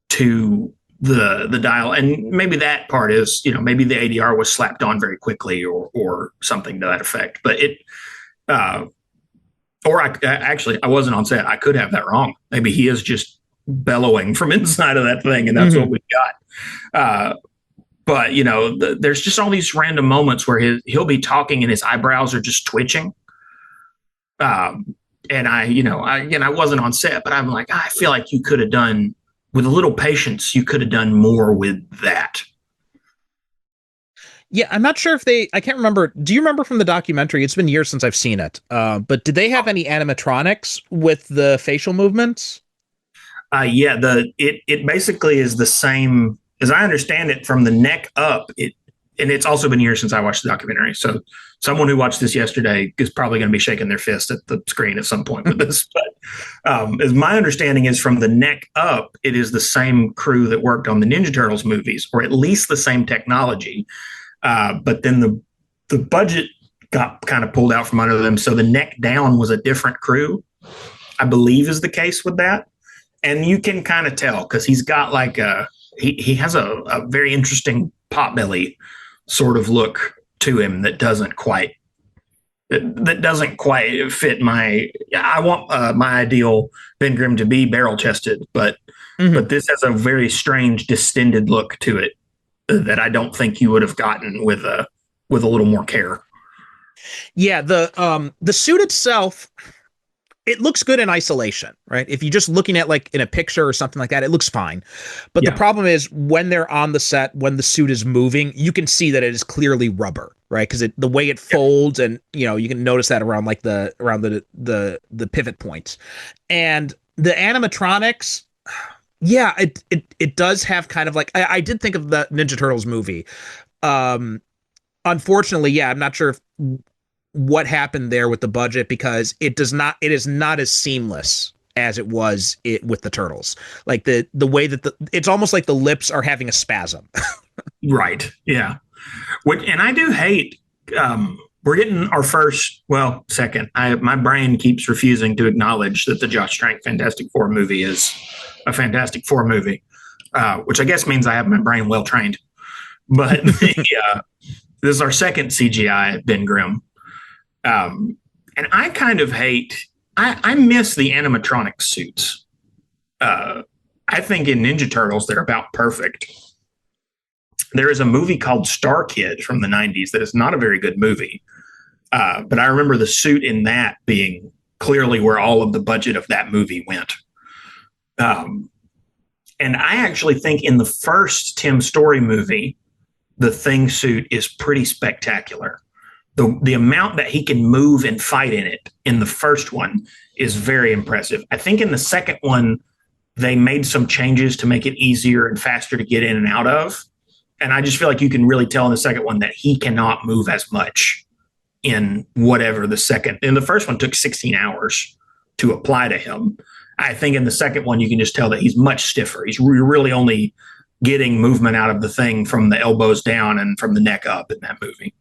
the dial. And maybe that part is, maybe the ADR was slapped on very quickly or something to that effect, but I wasn't on set. I could have that wrong. Maybe he is just bellowing from inside of that thing, and that's what we've got. But there's just all these random moments where he'll be talking and his eyebrows are just twitching. And I wasn't on set, but I'm like, I feel like you could have done, with a little patience, you could have done more with that. Yeah, I'm not sure if I can't remember. Do you remember from the documentary? It's been years since I've seen it. But did they have any animatronics with the facial movements? Yeah, it basically is the same, as I understand it, from the neck up. And it's also been years since I watched the documentary. So someone who watched this yesterday is probably going to be shaking their fist at the screen at some point with this. But as my understanding is, from the neck up, it is the same crew that worked on the Ninja Turtles movies, or at least the same technology. But then the budget got kind of pulled out from under them. So the neck down was a different crew, I believe is the case with that. And you can kind of tell because he's got like he has a very interesting potbelly sort of look to him that doesn't quite fit I want my ideal Ben Grimm to be barrel chested, but this has a very strange distended look to it that I don't think you would have gotten with a little more care. Yeah, the suit itself, it looks good in isolation, right? If you're just looking at like in a picture or something like that, it looks fine. But the problem is when they're on the set, when the suit is moving, you can see that it is clearly rubber, right? Because the way it folds, and you can notice that around like the pivot points, and the animatronics. Yeah, it does have kind of like I did think of the Ninja Turtles movie. Unfortunately, yeah, I'm not sure what happened there with the budget because it is not as seamless as it was with the Turtles. Like the way that it's almost like the lips are having a spasm. Right. Yeah. And I do hate we're getting our second. My brain keeps refusing to acknowledge that the Josh Trank Fantastic Four movie is a Fantastic Four movie, which I guess means I have my brain well trained. But this is our second CGI Ben Grimm. And I kind of hate, I miss the animatronic suits. I think in Ninja Turtles, they're about perfect. There is a movie called Star Kid from the 90s that is not a very good movie. But I remember the suit in that being clearly where all of the budget of that movie went. And I actually think in the first Tim Story movie, the Thing suit is pretty spectacular. The amount that he can move and fight in it in the first one is very impressive. I think in the second one, they made some changes to make it easier and faster to get in and out of. And I just feel like you can really tell in the second one that he cannot move as much in whatever the second. And the first one took 16 hours to apply to him. I think in the second one, you can just tell that he's much stiffer. He's really only getting movement out of the Thing from the elbows down and from the neck up in that movie.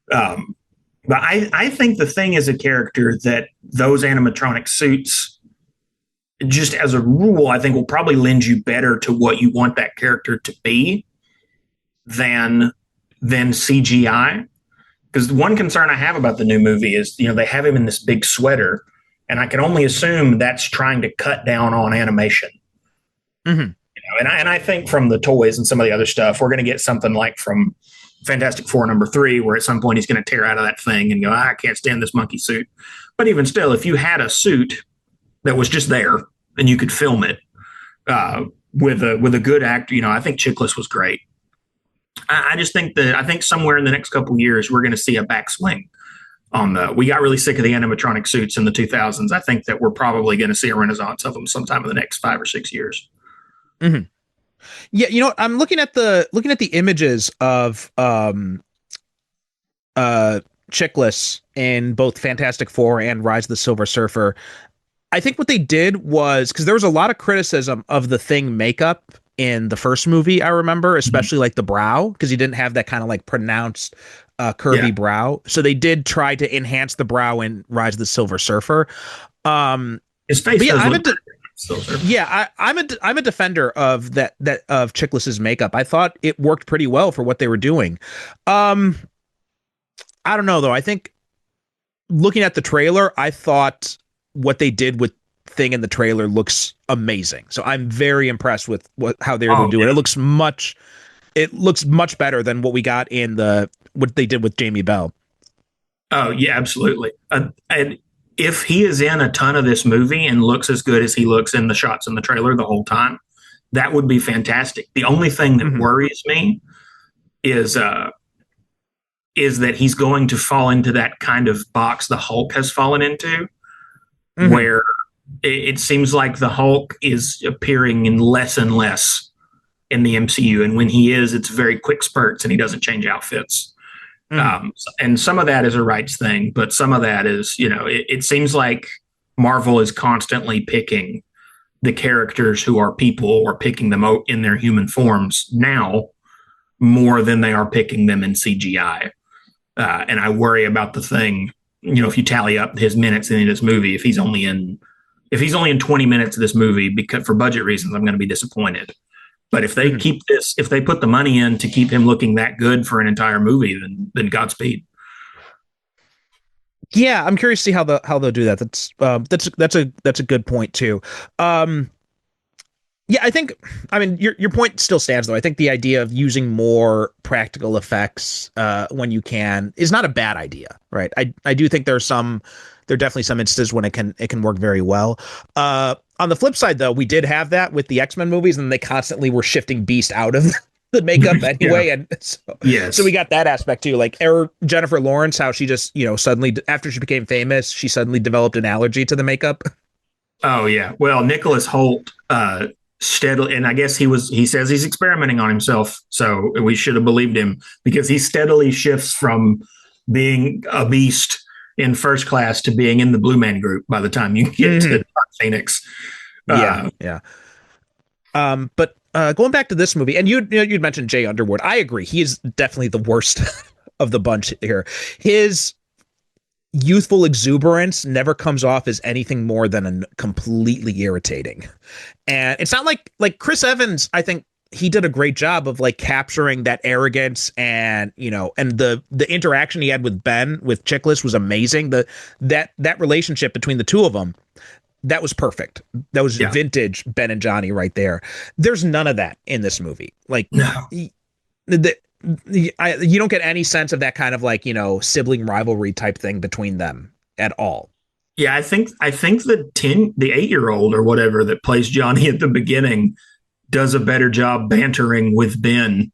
But I think the Thing is a character that those animatronic suits, just as a rule, I think will probably lend you better to what you want that character to be than CGI. Because one concern I have about the new movie is, they have him in this big sweater, and I can only assume that's trying to cut down on animation. Mm-hmm. And I think from the toys and some of the other stuff, we're going to get something like from Fantastic Four #3, where at some point he's going to tear out of that thing and go, I can't stand this monkey suit. But even still, if you had a suit that was just there and you could film it with a good actor, I think Chiklis was great. I just think I think somewhere in the next couple of years, we're going to see a backswing on we got really sick of the animatronic suits in the 2000s. I think that we're probably going to see a renaissance of them sometime in the next 5 or 6 years. Mm-hmm. Yeah, I'm looking at the images of Chiklis in both Fantastic Four and Rise of the Silver Surfer. I think what they did was, because there was a lot of criticism of the Thing makeup in the first movie, I remember, especially like the brow, because he didn't have that kind of like pronounced curvy brow. So they did try to enhance the brow in Rise of the Silver Surfer. His face I'm a defender of that of Chiklis's makeup. I thought it worked pretty well for what they were doing. I don't know though. I think looking at the trailer, I thought what they did with Thing in the trailer looks amazing. So I'm very impressed with how they were able to do it. It looks much better than what we got in what they did with Jamie Bell. Oh yeah, absolutely. And if he is in a ton of this movie and looks as good as he looks in the shots in the trailer the whole time, that would be fantastic. The only thing that worries me is that he's going to fall into that kind of box the Hulk has fallen into, where it seems like the Hulk is appearing in less and less in the MCU. And when he is, it's very quick spurts and he doesn't change outfits. And some of that is a rights thing, but some of that is, it seems like Marvel is constantly picking the characters who are people or picking them out in their human forms now more than they are picking them in CGI. and I worry about the Thing. If you tally up his minutes in this movie, if he's only in 20 minutes of this movie, because for budget reasons, I'm going to be disappointed. But if they if they put the money in to keep him looking that good for an entire movie, then Godspeed. Yeah, I'm curious to see how they'll do that. That's a good point too. Yeah, I mean, your point still stands though. I think the idea of using more practical effects when you can is not a bad idea, right? I do think there are definitely some instances when it can work very well. On the flip side, though, we did have that with the X-Men movies, and they constantly were shifting Beast out of the makeup anyway, and so we got that aspect too. Like Jennifer Lawrence, how she just suddenly after she became famous, she suddenly developed an allergy to the makeup. Oh yeah, well, Nicholas Hoult steadily, and I guess he says he's experimenting on himself, so we should have believed him, because he steadily shifts from being a beast in First Class to being in the Blue Man Group by the time you get to Dark Phoenix. Yeah. But going back to this movie, and you'd mentioned Jay Underwood. I agree. He is definitely the worst of the bunch here. His youthful exuberance never comes off as anything more than completely irritating. And it's not like Chris Evans, I think he did a great job of like capturing that arrogance, and and the interaction he had with Chiklis was amazing. That relationship between the two of them, that was perfect. That was vintage Ben and Johnny right there. There's none of that in this movie. Like, no. You don't get any sense of that kind of like, sibling rivalry type thing between them at all. Yeah, I think the 8-year-old or whatever that plays Johnny at the beginning does a better job bantering with Ben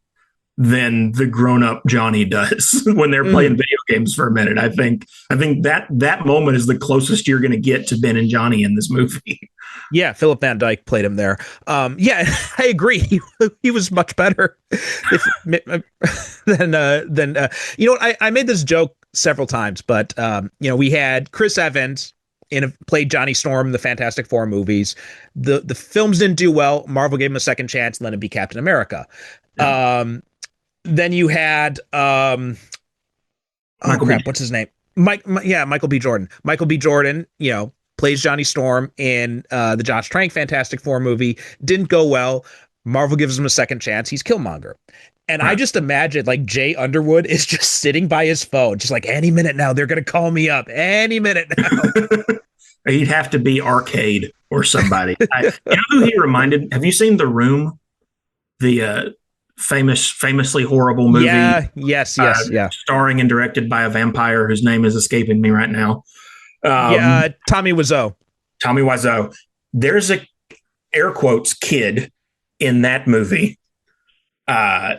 than the grown-up Johnny does when they're playing video games for a minute. I think that moment is the closest you're going to get to Ben and Johnny in this movie. Yeah, Philip Van Dyke played him there. Yeah, I agree. He was much better than I made this joke several times, but we had Chris Evans played Johnny Storm in the Fantastic Four movies. The films didn't do well. Marvel gave him a second chance and let him be Captain America. Yeah. Then you had what's his name? Michael B. Jordan. Michael B. Jordan, plays Johnny Storm in the Josh Trank Fantastic Four movie. Didn't go well. Marvel gives him a second chance. He's Killmonger. And I just imagine like Jay Underwood is just sitting by his phone, just like, any minute now, they're going to call me up. Any minute now. He'd have to be Arcade or somebody. Who he reminded? Have you seen The Room? The famously horrible movie. Yeah. Yes. Yeah. Starring and directed by a vampire whose name is escaping me right now. Tommy Wiseau. Tommy Wiseau. There's a air quotes kid in that movie that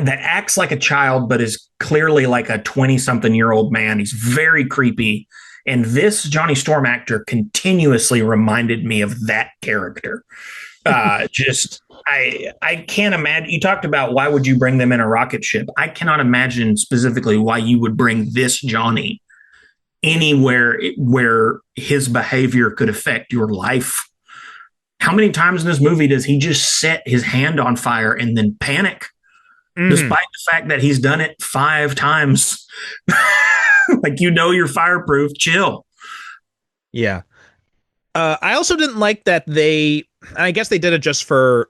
acts like a child, but is clearly like a 20-something-year-old man. He's very creepy. And this Johnny Storm actor continuously reminded me of that character. I can't imagine. You talked about why would you bring them in a rocket ship? I cannot imagine specifically why you would bring this Johnny anywhere where his behavior could affect your life. How many times in this movie does he just set his hand on fire and then panic, despite the fact that he's done it 5 times? Like, you're fireproof. Chill. Yeah. I also didn't like that I guess they did it just for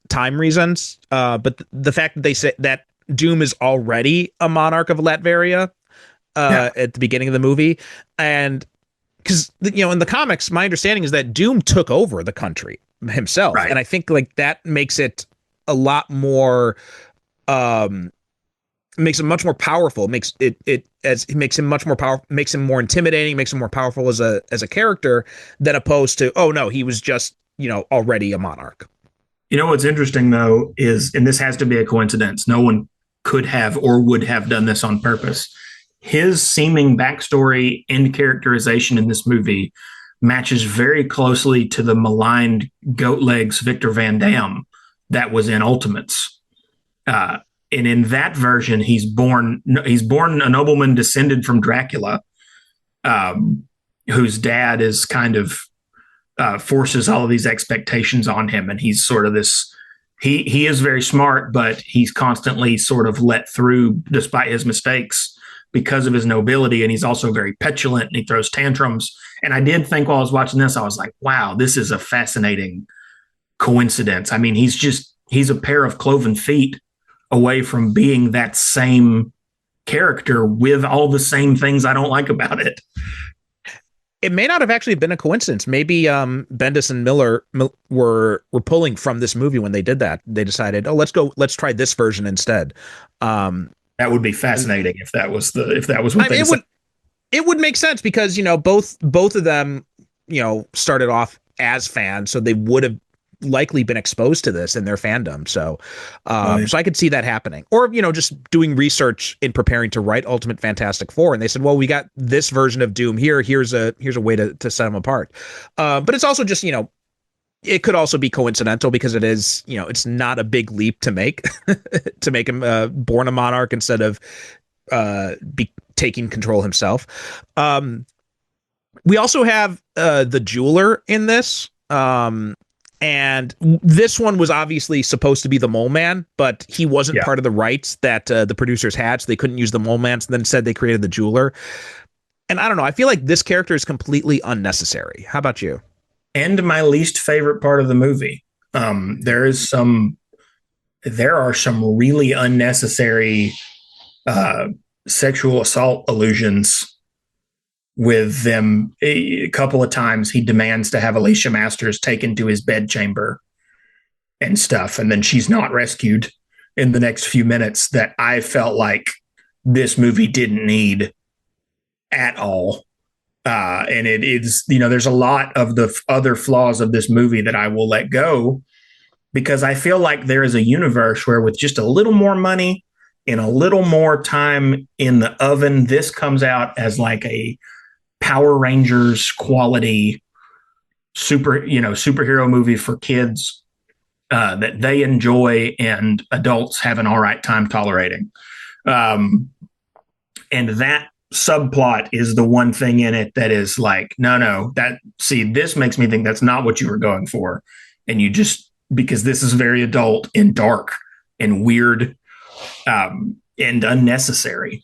time reasons, but the fact that they said that Doom is already a monarch of Latveria at the beginning of the movie, and because in the comics, my understanding is that Doom took over the country himself, right. And I think like that makes it a lot more, makes him much more powerful. Makes him much more powerful. Makes him more intimidating. Makes him more powerful as a character than opposed to he was just already a monarch. What's interesting though is, and this has to be a coincidence, no one could have or would have done this on purpose. His seeming backstory and characterization in this movie matches very closely to the maligned goat legs Victor Van Dam that was in Ultimates. And in that version, he's born a nobleman descended from Dracula, whose dad is kind of forces all of these expectations on him, and he's sort of this he is very smart, but he's constantly sort of let through despite his mistakes because of his nobility. And he's also very petulant and he throws tantrums. And I did think while I was watching this, I was like, wow, this is a fascinating coincidence. I mean, he's a pair of cloven feet away from being that same character with all the same things I don't like about it. It may not have actually been a coincidence. Maybe Bendis and Miller were pulling from this movie when they did that. They decided, oh, let's try this version instead. That would be fascinating if that was what they decided. It would make sense because, you know, both of them, you know, started off as fans, so they would have likely been exposed to this in their fandom. So so I could see that happening. Or, you know, just doing research in preparing to write Ultimate Fantastic Four, and they said, well, we got this version of Doom here. Here's a way to set them apart. But it's also just, you know, it could also be coincidental because it is, you know, it's not a big leap to make to make him born a monarch instead of be taking control himself. We also have the jeweler in this. And this one was obviously supposed to be the Mole Man, but he wasn't part of the rights that the producers had, so they couldn't use the Mole Man. So then instead they created the jeweler. And I don't know, I feel like this character is completely unnecessary. How about you? And my least favorite part of the movie. There are some really unnecessary sexual assault allusions with them. A couple of times he demands to have Alicia Masters taken to his bedchamber and stuff, and then she's not rescued in the next few minutes, that I felt like this movie didn't need at all. And it is, you know, there's a lot of the other flaws of this movie that I will let go because I feel like there is a universe where with just a little more money and a little more time in the oven, this comes out as like a Power Rangers quality superhero movie for kids that they enjoy and adults have an all right time tolerating. And that subplot is the one thing in it that is like, no, this makes me think that's not what you were going for. And you just, because this is very adult and dark and weird and unnecessary.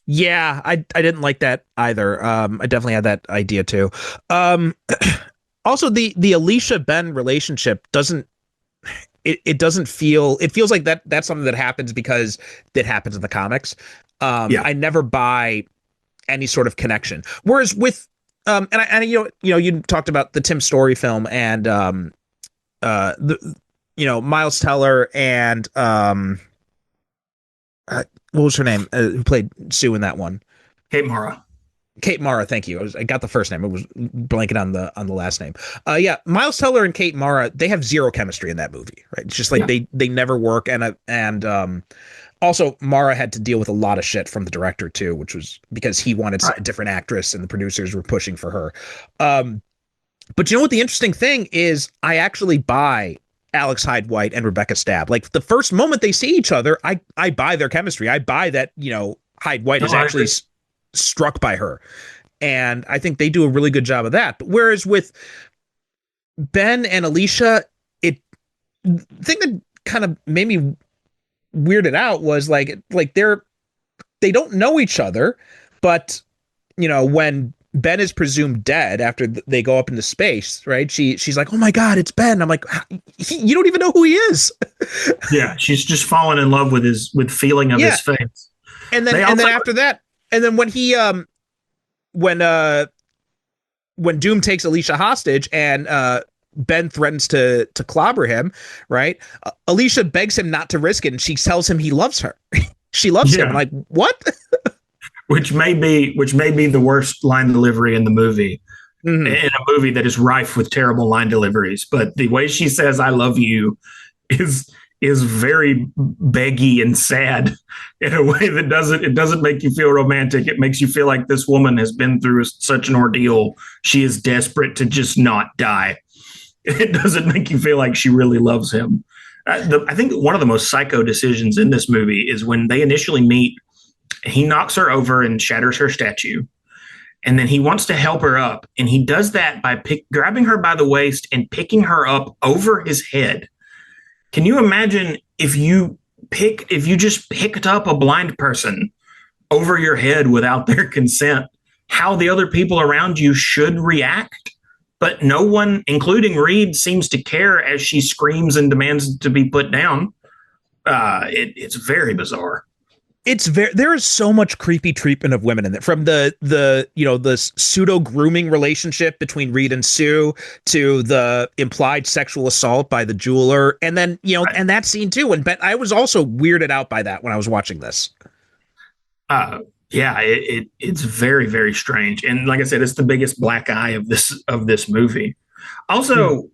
Yeah, I didn't like that either. I definitely had that idea too. Also, the Alicia Ben relationship doesn't feel, it feels like that's something that happens because it happens in the comics. I never buy any sort of connection. Whereas with and you talked about the Tim Story film and Miles Teller and what was her name? Who played Sue in that one? Kate Mara. Kate Mara, thank you. I got the first name. I was blanking on the last name. Miles Teller and Kate Mara, they have zero chemistry in that movie, right? It's just like they never work, and also Mara had to deal with a lot of shit from the director too, which was because he wanted a different actress, and the producers were pushing for her. But you know what? The interesting thing is, I actually buy Alex Hyde White and Rebecca Stabb. Like the first moment they see each other, I buy their chemistry. I buy that, Hyde White is actually struck by her. And I think they do a really good job of that. But whereas with Ben and Alicia, the thing that kind of made me weirded out was like they don't know each other, but when Ben is presumed dead after they go up into space, right? She's like, oh my God, it's Ben. I'm like, you don't even know who he is. Yeah. She's just fallen in love with feeling of his face. And then after that, and then when he, when Doom takes Alicia hostage and, Ben threatens to clobber him, right? Alicia begs him not to risk it, and she tells him he loves her. She loves him. I'm like, what? Which may be the worst line delivery in the movie, in a movie that is rife with terrible line deliveries. But the way she says "I love you" is very beggy and sad in a way that doesn't make you feel romantic. It makes you feel like this woman has been through such an ordeal. She is desperate to just not die. It doesn't make you feel like she really loves him. I think one of the most psycho decisions in this movie is when they initially meet. He knocks her over and shatters her statue. and then he wants to help her up, and he does that by grabbing her by the waist and picking her up over his head. Can you imagine if you just picked up a blind person over your head without their consent, how the other people around you should react? But no one, including Reed, seems to care as she screams and demands to be put down. It's very bizarre. There is so much creepy treatment of women in there, from the pseudo grooming relationship between Reed and Sue to the implied sexual assault by the jeweler. And then, right. And that scene too. And I was also weirded out by that when I was watching this. Yeah, it's very, very strange. And like I said, it's the biggest black eye of this movie. Also,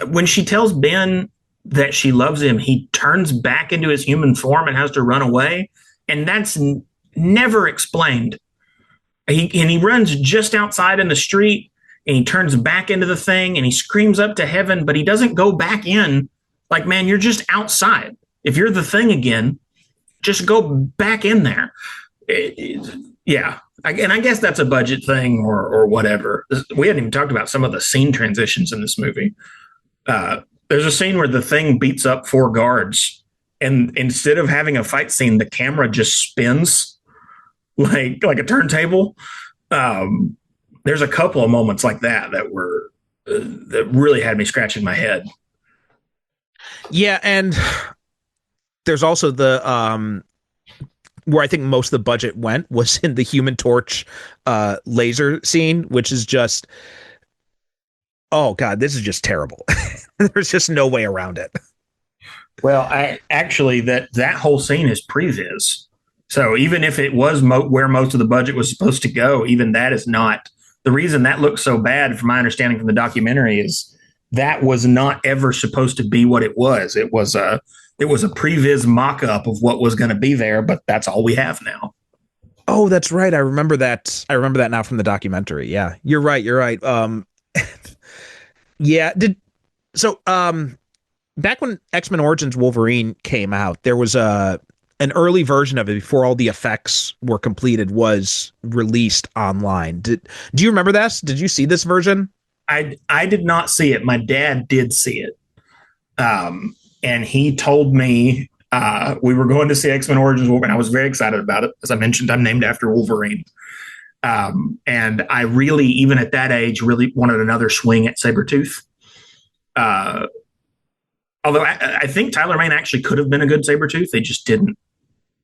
when she tells Ben that she loves him, he turns back into his human form and has to run away. And that's never explained. He runs just outside in the street, and he turns back into the thing, and he screams up to heaven, but he doesn't go back in. Like, man, you're just outside. If you're the thing again, just go back in there. Yeah. And I guess that's a budget thing or whatever. We hadn't even talked about some of the scene transitions in this movie. There's a scene where the thing beats up 4 guards, and instead of having a fight scene, the camera just spins like a turntable. There's a couple of moments like that that really had me scratching my head. Yeah, and there's also the where I think most of the budget went was in the Human Torch laser scene, which is just, oh God, this is just terrible. There's just no way around it. Well, that whole scene is previs. So even if it was where most of the budget was supposed to go, even that is not. The reason that looks so bad, from my understanding from the documentary, is that was not ever supposed to be what it was. It was a previs mock-up of what was going to be there, but that's all we have now. Oh, that's right. I remember that. I remember that now from the documentary. Yeah, you're right. Yeah. Back when X-Men Origins Wolverine came out, there was an early version of it before all the effects were completed was released online. Do you remember this? Did you see this version? I did not see it. My dad did see it. And he told me we were going to see X-Men Origins Wolverine. I was very excited about it. As I mentioned, I'm named after Wolverine. And I really, even at that age, really wanted another swing at Sabretooth. Although I think Tyler Mane actually could have been a good Sabretooth. They just didn't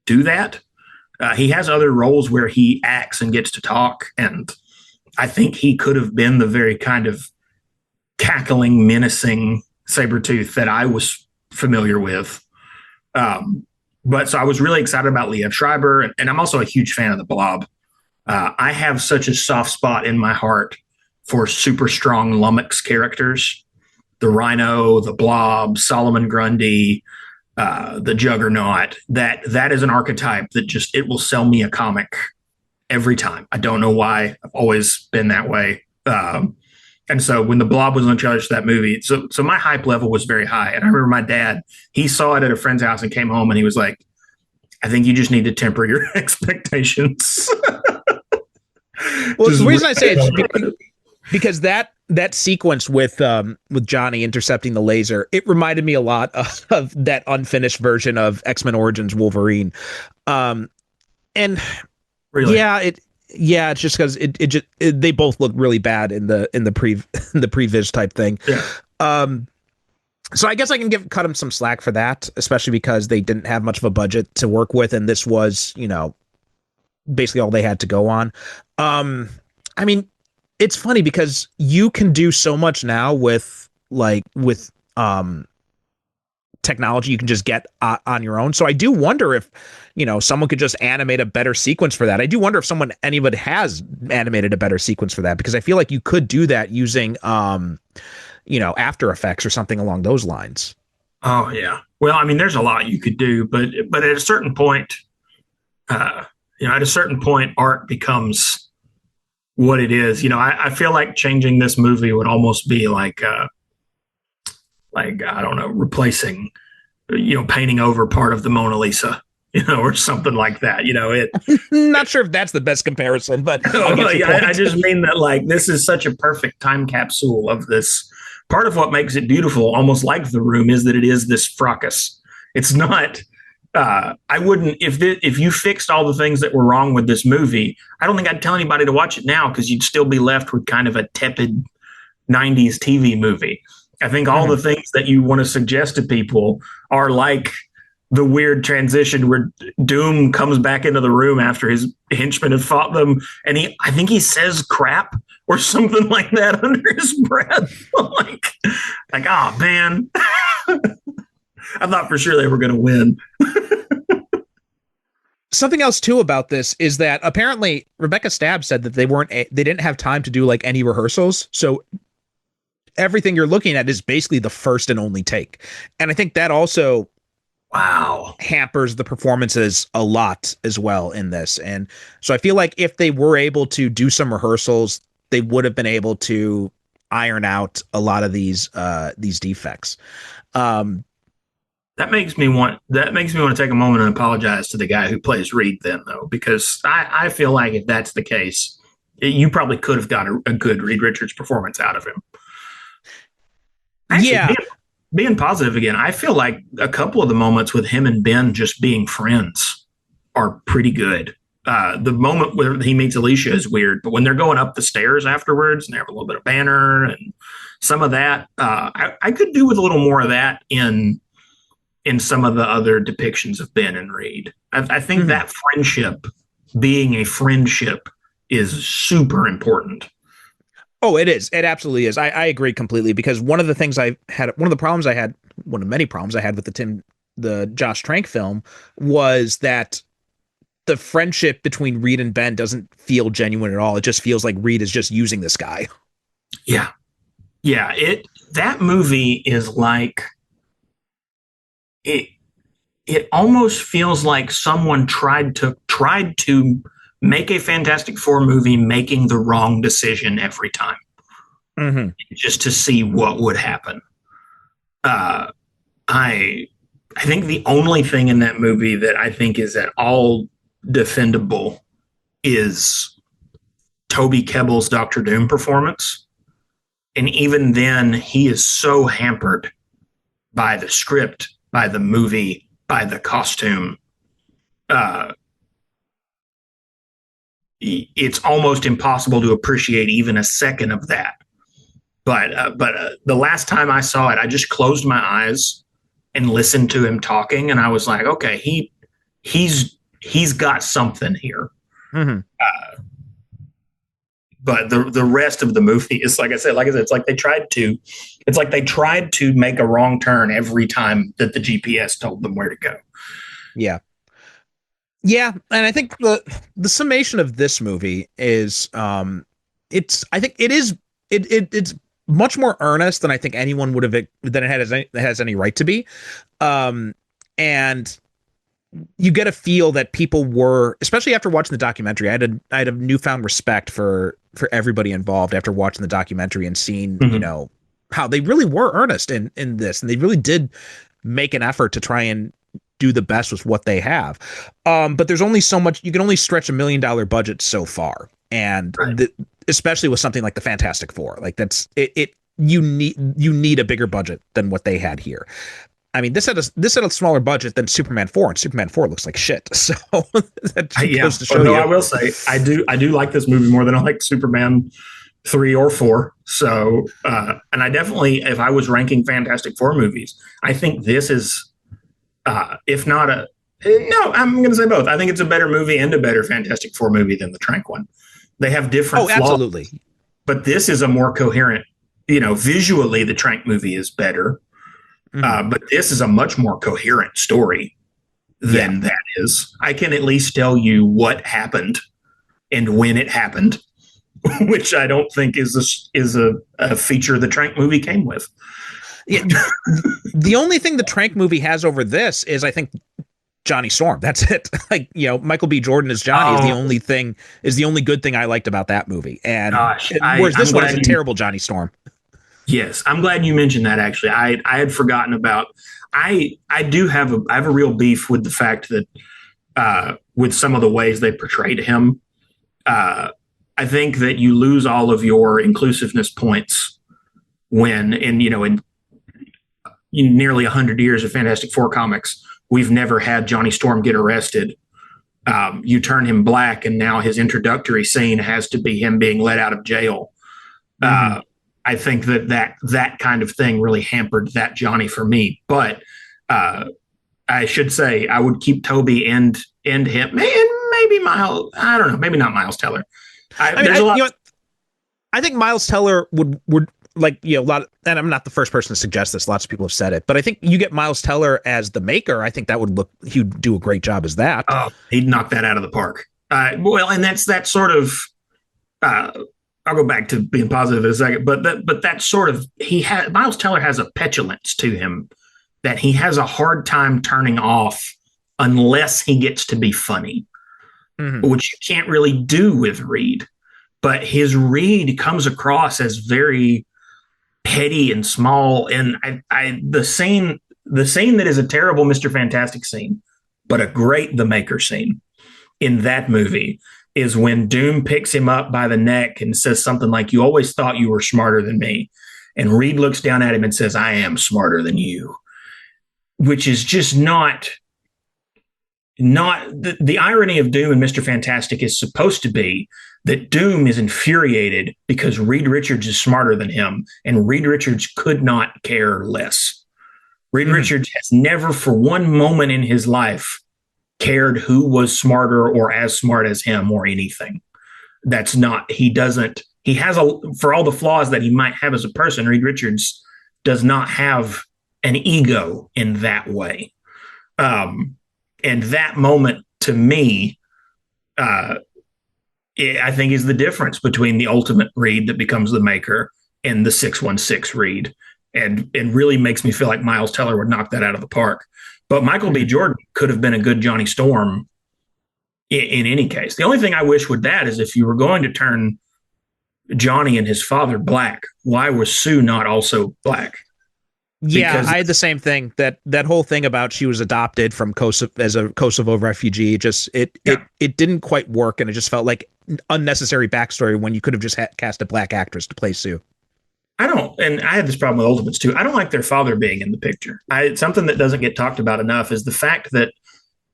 do that. He has other roles where he acts and gets to talk. And I think he could have been the very kind of cackling, menacing Sabretooth that I was familiar with. But so I was really excited about Liev Schreiber. And I'm also a huge fan of the Blob. I have such a soft spot in my heart for super strong lummox characters. The Rhino, the Blob, Solomon Grundy, the Juggernaut. That is an archetype that just, it will sell me a comic every time. I don't know why. I've always been that way. And so when the Blob was on trailer to that movie, so my hype level was very high. And I remember my dad, he saw it at a friend's house and came home and he was like, I think you just need to temper your expectations. Well, the reason I say it's because that sequence with Johnny intercepting the laser, it reminded me a lot of that unfinished version of X-Men Origins Wolverine. And really? It's just because they both look really bad in the previs type thing. Yeah. So I guess I can cut them some slack for that, especially because they didn't have much of a budget to work with, and this was, basically all they had to go on. I mean, it's funny because you can do so much now with technology you can just get on your own. So I do wonder if, someone could just animate a better sequence for that. I do wonder if anybody has animated a better sequence for that, because I feel like you could do that using, After Effects or something along those lines. Oh yeah. Well, I mean, there's a lot you could do, but at a certain point, art becomes what it is. I feel like changing this movie would almost be like I don't know, replacing, painting over part of the Mona Lisa. or something like that. It. Not sure if that's the best comparison, but I just mean that like this is such a perfect time capsule of this. Part of what makes it beautiful, almost like The Room, is that it is this fracas. It's not. I wouldn't if you fixed all the things that were wrong with this movie. I don't think I'd tell anybody to watch it now because you'd still be left with kind of a tepid 90s TV movie. I think all the things that you want to suggest to people are like the weird transition where Doom comes back into the room after his henchmen have fought them, and I think he says crap or something like that under his breath. like, oh man. I thought for sure they were going to win. Something else too about this is that apparently Rebecca Stabb said that they didn't have time to do like any rehearsals. So everything you're looking at is basically the first and only take. And I think that also hampers the performances a lot as well in this. And so I feel like if they were able to do some rehearsals, they would have been able to iron out a lot of these defects. That makes me want to take a moment and apologize to the guy who plays Reed then, though, because I feel like if that's the case, you probably could have got a good Reed Richards performance out of him. Actually, being positive again, I feel like a couple of the moments with him and Ben just being friends are pretty good. The moment where he meets Alicia is weird, but when they're going up the stairs afterwards and they have a little bit of banter and some of that, I could do with a little more of that in some of the other depictions of Ben and Reed. I think that friendship, being a friendship, is super important. Oh, it is. It absolutely is. I agree completely, because one of the many problems I had with the Josh Trank film was that the friendship between Reed and Ben doesn't feel genuine at all. It just feels like Reed is just using this guy. Yeah. Yeah. That movie is like, it almost feels like someone tried to make a Fantastic Four movie, making the wrong decision every time, just to see what would happen. I think the only thing in that movie that I think is at all defendable is Toby Kebbell's Dr. Doom performance, and even then, he is so hampered by the script, by the movie, by the costume. It's almost impossible to appreciate even a second of that. But the last time I saw it, I just closed my eyes and listened to him talking, and I was like, okay, he's got something here. But the rest of the movie is like I said, it's like they tried to make a wrong turn every time that the GPS told them where to go. Yeah. Yeah. And I think the summation of this movie is, it's much more earnest than I think anyone would have, than it has any right to be. And you get a feel that people were, especially after watching the documentary, I had a newfound respect for everybody involved after watching the documentary and seeing, how they really were earnest in this. And they really did make an effort to try and do the best with what they have. But there's only so much, you can only stretch $1 million budget so far. And especially with something like the Fantastic Four, like you need a bigger budget than what they had here. I mean, this had a smaller budget than Superman 4, and Superman 4 looks like shit. So that goes to show you. I will say I do like this movie more than I like Superman 3 or 4. So, and I definitely, if I was ranking Fantastic Four movies, I think this is, if not I'm going to say both. I think it's a better movie and a better Fantastic Four movie than the Trank one. They have different flaws. Absolutely. But this is a more coherent, visually the Trank movie is better. But this is a much more coherent story than that is. I can at least tell you what happened and when it happened, which I don't think is a feature the Trank movie came with. Yeah, the only thing the Trank movie has over this is, I think, Johnny Storm. That's it. Like, Michael B. Jordan as Johnny is the only good thing I liked about that movie. And whereas this one is a terrible Johnny Storm. Yes, I'm glad you mentioned that. Actually, I had forgotten about. I have a real beef with the fact that with some of the ways they portrayed him. I think that you lose all of your inclusiveness points when, in nearly 100 years of Fantastic Four comics, we've never had Johnny Storm get arrested. You turn him black, and now his introductory scene has to be him being let out of jail. Mm-hmm. I think that kind of thing really hampered that Johnny for me. But I should say I would keep Toby and him, and maybe Miles. I don't know, maybe not Miles Teller. I think Miles Teller would like, a lot of, and I'm not the first person to suggest this. Lots of people have said it, but I think you get Miles Teller as the Maker. I think he'd do a great job as that. Oh, he'd knock that out of the park. Well, and that's that sort of, I'll go back to being positive in a second, but that sort of, Miles Teller has a petulance to him that he has a hard time turning off unless he gets to be funny, which you can't really do with Reed. But his Reed comes across as very petty and small. And the scene that is a terrible Mr. Fantastic scene, but a great The Maker scene in that movie is when Doom picks him up by the neck and says something like, "You always thought you were smarter than me." And Reed looks down at him and says, "I am smarter than you," which is just not the irony of Doom and Mr. Fantastic is supposed to be that Doom is infuriated because Reed Richards is smarter than him, and Reed Richards could not care less. Reed Richards has never for one moment in his life cared who was smarter or as smart as him or anything. He has for all the flaws that he might have as a person, Reed Richards does not have an ego in that way. And that moment to me, I think is the difference between the ultimate Reed that becomes the Maker and the 616 Reed, and really makes me feel like Miles Teller would knock that out of the park. But Michael B. Jordan could have been a good Johnny Storm in any case. The only thing I wish with that is if you were going to turn Johnny and his father black, why was Sue not also black? Yeah, I had the same thing. That whole thing about she was adopted from Kosovo as a Kosovo refugee, it didn't quite work, and it just felt like unnecessary backstory when you could have just cast a black actress to play Sue. And I had this problem with Ultimates too. I don't like their father being in the picture. Something that doesn't get talked about enough is the fact that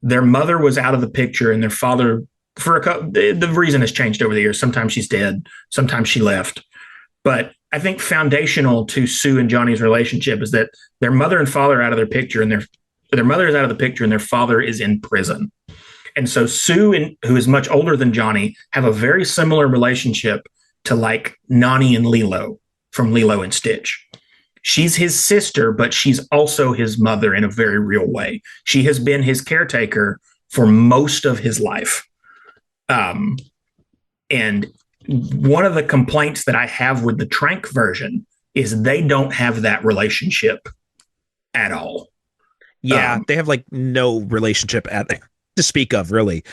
their mother was out of the picture and their father, the reason has changed over the years. Sometimes she's dead, sometimes she left. But I think foundational to Sue and Johnny's relationship is that their mother and father are out of their picture, and their mother is out of the picture, and their father is in prison. And so Sue, who is much older than Johnny, have a very similar relationship to like Nani and Lilo from Lilo and Stitch. She's his sister, but she's also his mother in a very real way. She has been his caretaker for most of his life. And one of the complaints that I have with the Trank version is they don't have that relationship at all. Yeah, they have like no relationship to speak of, really.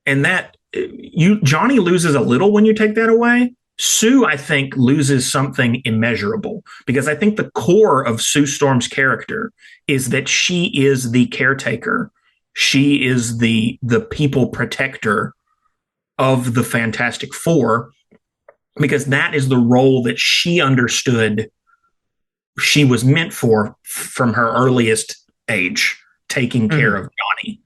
And that Johnny loses a little when you take that away. Sue, I think, loses something immeasurable, because I think the core of Sue Storm's character is that she is the caretaker. She is the people protector of the Fantastic Four, because that is the role that she understood she was meant for from her earliest age, taking care of Johnny.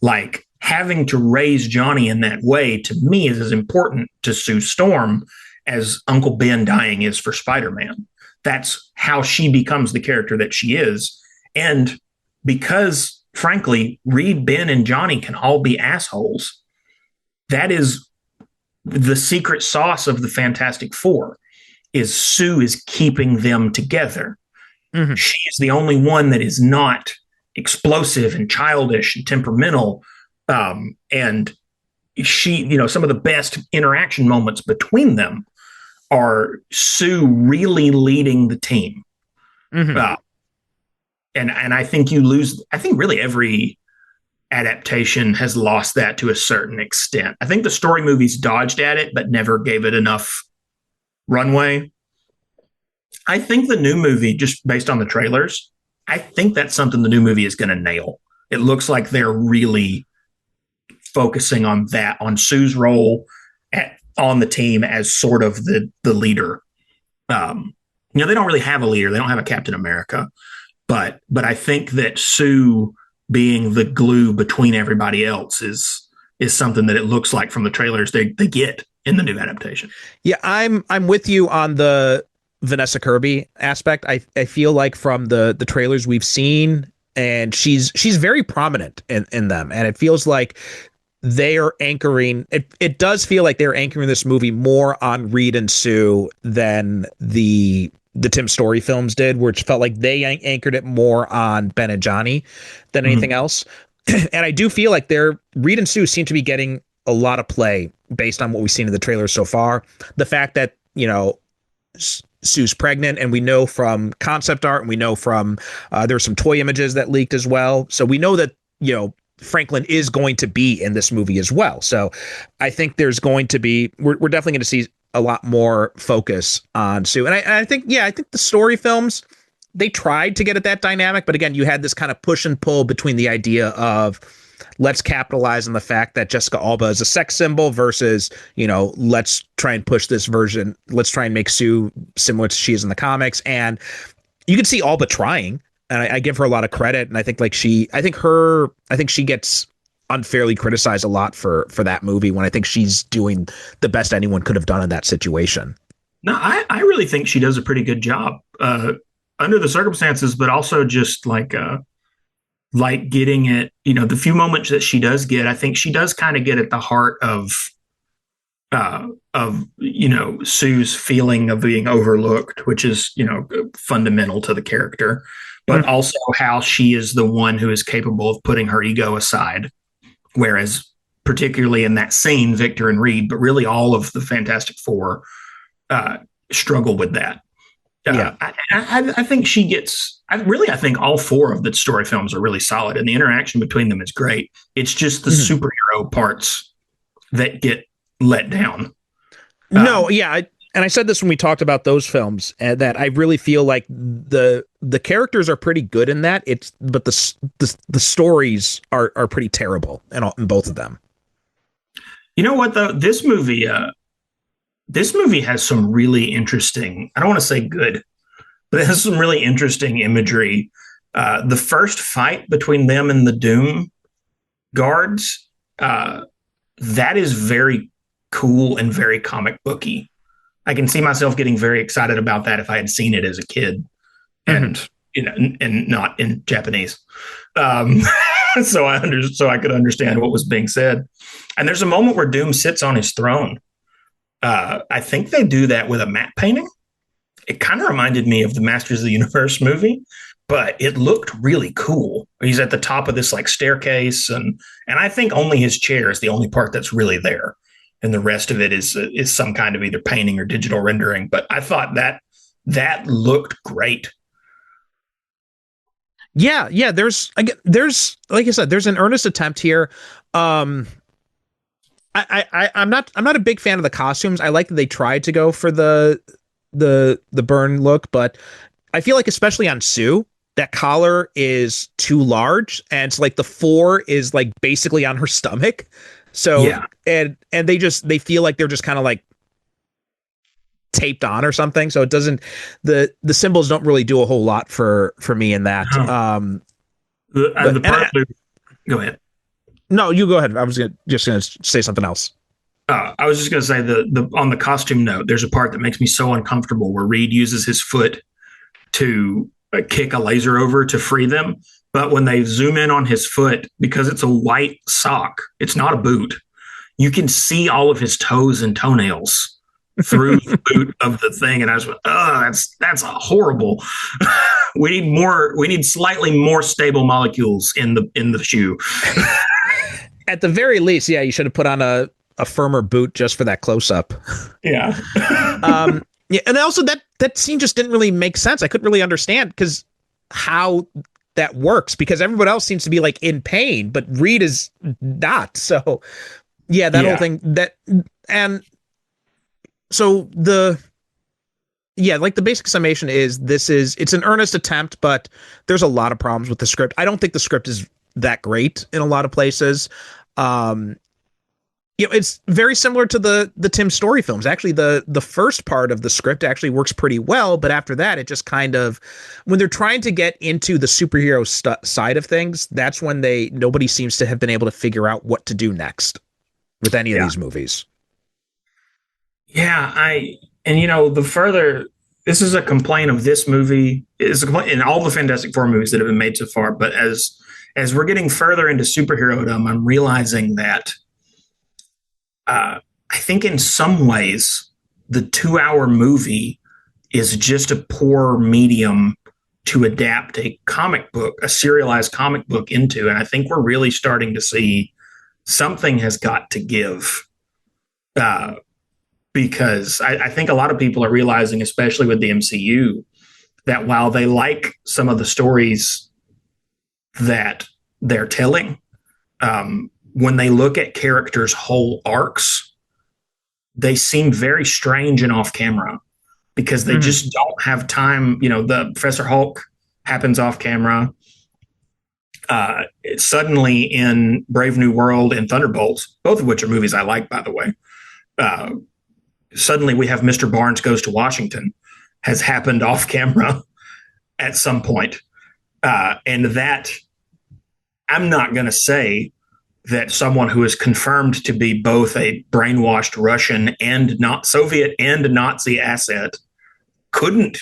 Like, having to raise Johnny in that way, to me, is as important to Sue Storm as Uncle Ben dying is for Spider-Man. That's how she becomes the character that she is. And because, frankly, Reed, Ben, and Johnny can all be assholes, that is the secret sauce of the Fantastic Four, is Sue is keeping them together. She is the only one that is not explosive and childish and temperamental. And she, some of the best interaction moments between them are Sue really leading the team. And I think I think really every adaptation has lost that to a certain extent. I think the story movies dodged at it, but never gave it enough runway. I think the new movie, just based on the trailers, I think that's something the new movie is going to nail. It looks like they're really focusing on that, on Sue's role on the team as sort of the leader. They don't really have a leader. They don't have a Captain America, but I think that Sue being the glue between everybody else is something that it looks like from the trailers they get in the new adaptation. Yeah, I'm with you on the Vanessa Kirby aspect. I feel like from the trailers we've seen, and she's very prominent in them, and it feels like they are anchoring it does feel like they're anchoring this movie more on Reed and Sue than the Tim Story films did, which felt like they anchored it more on Ben and Johnny than anything else. And I do feel like Reed and Sue seem to be getting a lot of play based on what we've seen in the trailers so far. The fact that, Sue's pregnant, and we know from concept art, and we know from there's some toy images that leaked as well. So we know that, Franklin is going to be in this movie as well. So I think there's going to be, we're definitely going to see a lot more focus on Sue. And I think the story films, they tried to get at that dynamic, but again, you had this kind of push and pull between the idea of let's capitalize on the fact that Jessica Alba is a sex symbol versus, let's try and push this version. Let's try and make Sue similar to she is in the comics. And you can see Alba trying, and I give her a lot of credit. And I think she gets unfairly criticized a lot for that movie, when I think she's doing the best anyone could have done in that situation. No, I really think she does a pretty good job under the circumstances, but also just like getting it, the few moments that she does get, I think she does kind of get at the heart of Sue's feeling of being overlooked, which is, fundamental to the character, but also how she is the one who is capable of putting her ego aside. Whereas particularly in that scene, Victor and Reed, but really all of the Fantastic Four struggle with that. I think she gets, I think all four of the story films are really solid, and the interaction between them is great. It's just the superhero parts that get let down. And I said this when we talked about those films, that I really feel like the characters are pretty good in that. But the stories are pretty terrible in both of them. You know what though? This movie has some really interesting, I don't want to say good, but it has some really interesting imagery. The first fight between them and the Doom guards, that is very cool and very comic booky. I can see myself getting very excited about that if I had seen it as a kid, and and not in Japanese. So I could understand what was being said. And there's a moment where Doom sits on his throne. I think they do that with a matte painting. It kind of reminded me of the Masters of the Universe movie, but it looked really cool. He's at the top of this like staircase, and I think only his chair is the only part that's really there, and the rest of it is some kind of either painting or digital rendering. But I thought that looked great. Yeah. There's like I said, there's an earnest attempt here. I'm not a big fan of the costumes. I like that they tried to go for the burn look, but I feel like especially on Sue, that collar is too large, and it's like the 4 is like basically on her stomach. So yeah. and they feel like they're just kind of like taped on or something. So it doesn't, the symbols don't really do a whole lot for me in that. Go ahead. No, you go ahead. I was just going to say something else. I was just going to say the on the costume note, there's a part that makes me so uncomfortable where Reed uses his foot to kick a laser over to free them. But when they zoom in on his foot, because it's a white sock, it's not a boot, you can see all of his toes and toenails through the boot of the thing. And I was like, that's a horrible. We need slightly more stable molecules in the shoe. At the very least, yeah, you should have put on a firmer boot just for that close up. Yeah. Yeah, and also that scene just didn't really make sense. I couldn't really understand how that works, because everyone else seems to be like in pain, but Reed is not. So yeah, whole thing and so the basic summation is it's an earnest attempt, but there's a lot of problems with the script. I don't think the script is that great in a lot of places. It's very similar to the Tim Story films. Actually, the first part of the script actually works pretty well, but after that, it just kind of, when they're trying to get into the superhero side of things, that's when nobody seems to have been able to figure out what to do next with any of these movies. Yeah, this is a complaint of this movie, is a complaint in all the Fantastic Four movies that have been made so far. But as we're getting further into superhero-dom, I'm realizing that I think in some ways the 2-hour movie is just a poor medium to adapt a comic book, a serialized comic book into. And I think we're really starting to see something has got to give. Because I think a lot of people are realizing, especially with the MCU, that while they like some of the stories that they're telling, when they look at characters' whole arcs, they seem very strange and off camera because they just don't have time. The Professor Hulk happens off camera. Suddenly in Brave New World and Thunderbolts, both of which are movies I like, by the way, suddenly we have Mr. Barnes Goes to Washington has happened off camera at some point. And that, I'm not going to say that someone who is confirmed to be both a brainwashed Russian and not Soviet and Nazi asset couldn't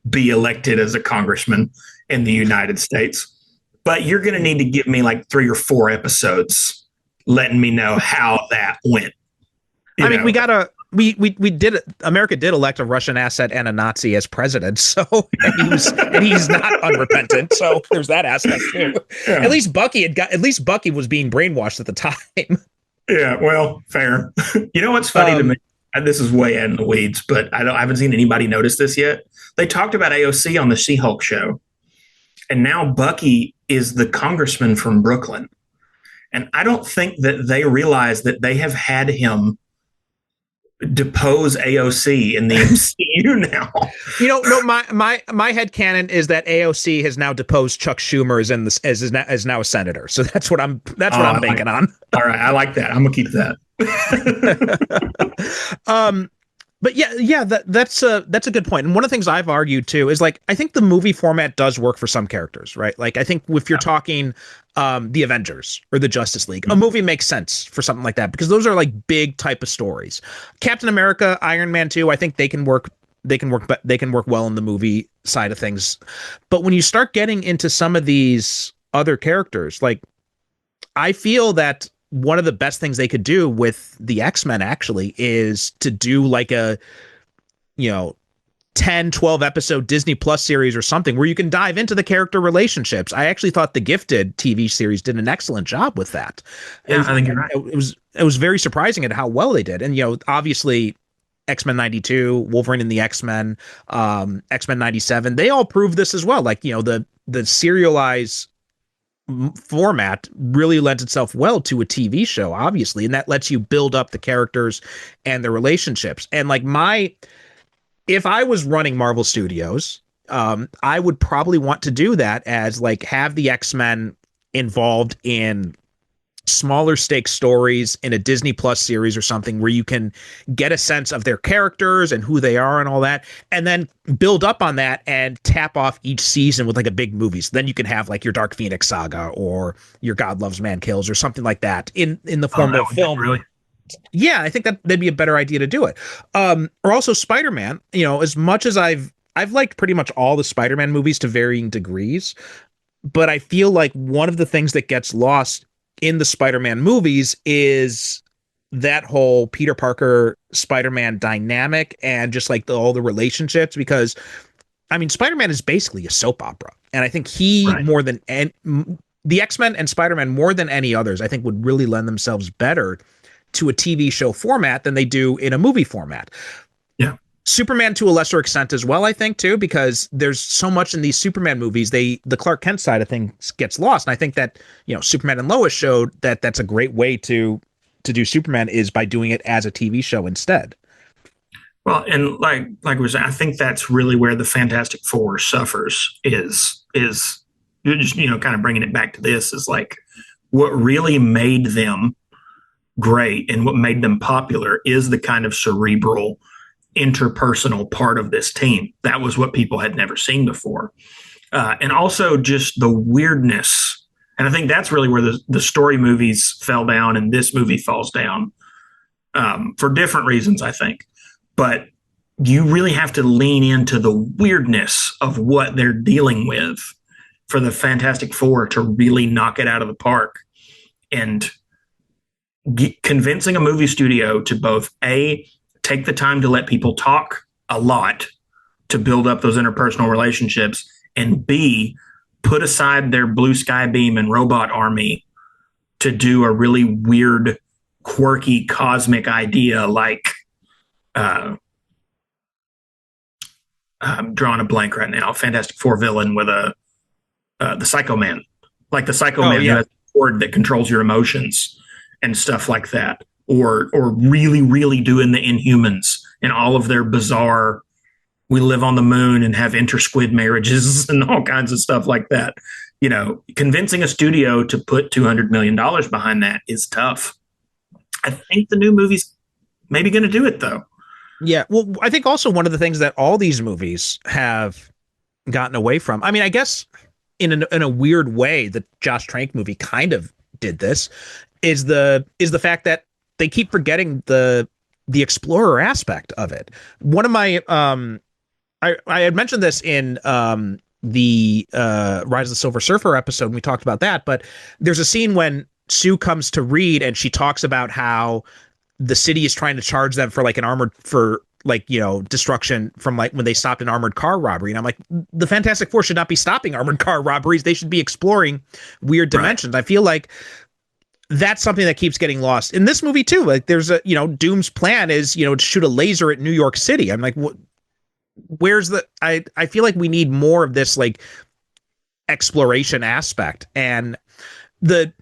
be elected as a congressman in the United States. But you're going to need to give me like 3 or 4 episodes letting me know how that went. America did elect a Russian asset and a Nazi as president, so and he's not unrepentant. So there's that aspect too. Yeah. At least Bucky was being brainwashed at the time. Yeah, well, fair. You know what's funny to me? And this is way in the weeds, but I haven't seen anybody notice this yet. They talked about AOC on the She-Hulk show, and now Bucky is the congressman from Brooklyn. And I don't think that they realize that they have had him depose AOC in the MCU now. No, my headcanon is that AOC has now deposed Chuck Schumer as now a senator. So that's what I'm banking on. All right, I like that. I'm gonna keep that. But that's a good point. And one of the things I've argued too is like I think the movie format does work for some characters, right? Like I think if you're talking the Avengers or the Justice League, a movie makes sense for something like that because those are like big type of stories. Captain America, Iron Man 2, I think they can work well in the movie side of things. But when you start getting into some of these other characters, like I feel that one of the best things they could do with the X-Men actually is to do like a 10, 12 episode Disney Plus series or something where you can dive into the character relationships. I actually thought the Gifted TV series did an excellent job with that. Yeah, I think you're right. It was very surprising at how well they did. And obviously X-Men 92, Wolverine and the X-Men, X-Men 97, they all proved this as well. Like, the serialized format really lends itself well to a TV show, obviously, and that lets you build up the characters and the relationships. And like if I was running Marvel Studios, I would probably want to do that as like have the X-Men involved in smaller stake stories in a Disney Plus series or something where you can get a sense of their characters and who they are and all that, and then build up on that and tap off each season with like a big movie. So then you can have like your Dark Phoenix saga or your God Loves Man Kills or something like that in the form of a film. Really? Yeah, I think that'd be a better idea to do it. Or also Spider-Man, as much as I've liked pretty much all the Spider-Man movies to varying degrees, but I feel like one of the things that gets lost in the Spider-Man movies is that whole Peter Parker Spider-Man dynamic and just like all the relationships, because I mean, Spider-Man is basically a soap opera. And I think more than the X-Men and Spider-Man more than any others, I think would really lend themselves better to a TV show format than they do in a movie format. Yeah. Superman to a lesser extent as well, I think too, because there's so much in these Superman movies, the Clark Kent side of things gets lost. And I think that, Superman and Lois showed that that's a great way to do Superman is by doing it as a TV show instead. Well, and like we said, I think that's really where the Fantastic Four suffers is you're just, kind of bringing it back to this is like what really made them great and what made them popular is the kind of cerebral, interpersonal part of this team. That was what people had never seen before. And also just the weirdness. And I think that's really where the story movies fell down and this movie falls down, for different reasons, I think. But you really have to lean into the weirdness of what they're dealing with for the Fantastic Four to really knock it out of the park. And convincing a movie studio to both A, take the time to let people talk a lot to build up those interpersonal relationships, and B, put aside their blue sky beam and robot army to do a really weird, quirky, cosmic idea like I'm drawing a blank right now. Fantastic Four villain with the Psycho Man, like the Psycho Man who has a sword that controls your emotions and stuff like that, or really, really doing the Inhumans and all of their bizarre. We live on the moon and have intersquid marriages and all kinds of stuff like that. You know, convincing a studio to put $200 million behind that is tough. I think the new movie's maybe going to do it, though. Yeah. Well, I think also one of the things that all these movies have gotten away from, I mean, I guess in a weird way, the Josh Trank movie kind of did this, is the fact that they keep forgetting the explorer aspect of it. One of my, I had mentioned this in the Rise of the Silver Surfer episode, and we talked about that, but there's a scene when Sue comes to Reed and she talks about how the city is trying to charge them for like destruction from like when they stopped an armored car robbery. And I'm like, the Fantastic Four should not be stopping armored car robberies. They should be exploring weird dimensions. Right. I feel like that's something that keeps getting lost in this movie too. Like there's Doom's plan is, to shoot a laser at New York City. I'm like, where's I feel like we need more of this like exploration aspect. And the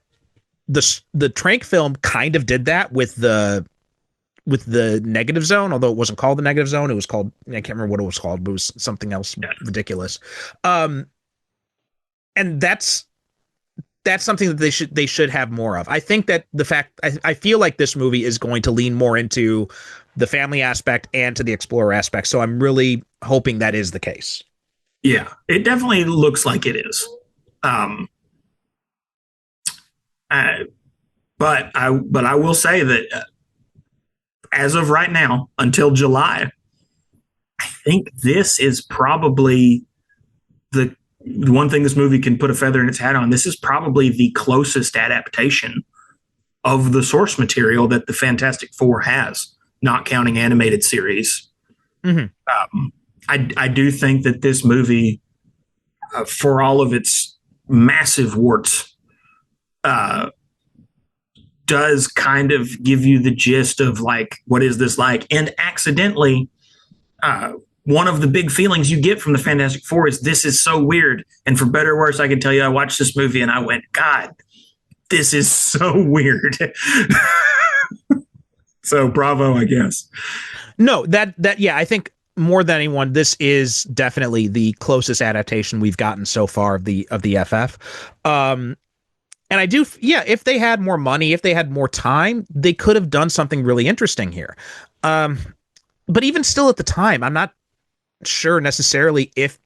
Trank film kind of did that with the Negative Zone, although it wasn't called the Negative Zone. It was called, I can't remember what it was called, but it was something else ridiculous. And that's something that they should have more of. I think that I feel like this movie is going to lean more into the family aspect and to the explorer aspect. So I'm really hoping that is the case. Yeah, it definitely looks like it is. But I will say that as of right now, until July, I think this is probably the one thing this movie can put a feather in its hat on. This is probably the closest adaptation of the source material that the Fantastic Four has, not counting animated series. Mm-hmm. I do think that this movie, for all of its massive warts, does kind of give you the gist of like, what is this like? And accidentally, one of the big feelings you get from the Fantastic Four is this is so weird. And for better or worse, I can tell you, I watched this movie and I went, God, this is so weird. So bravo, I guess. No, yeah, I think more than anyone, this is definitely the closest adaptation we've gotten so far of the FF. And I do, if they had more money, if they had more time, they could have done something really interesting here. But even still at the time, I'm not sure necessarily if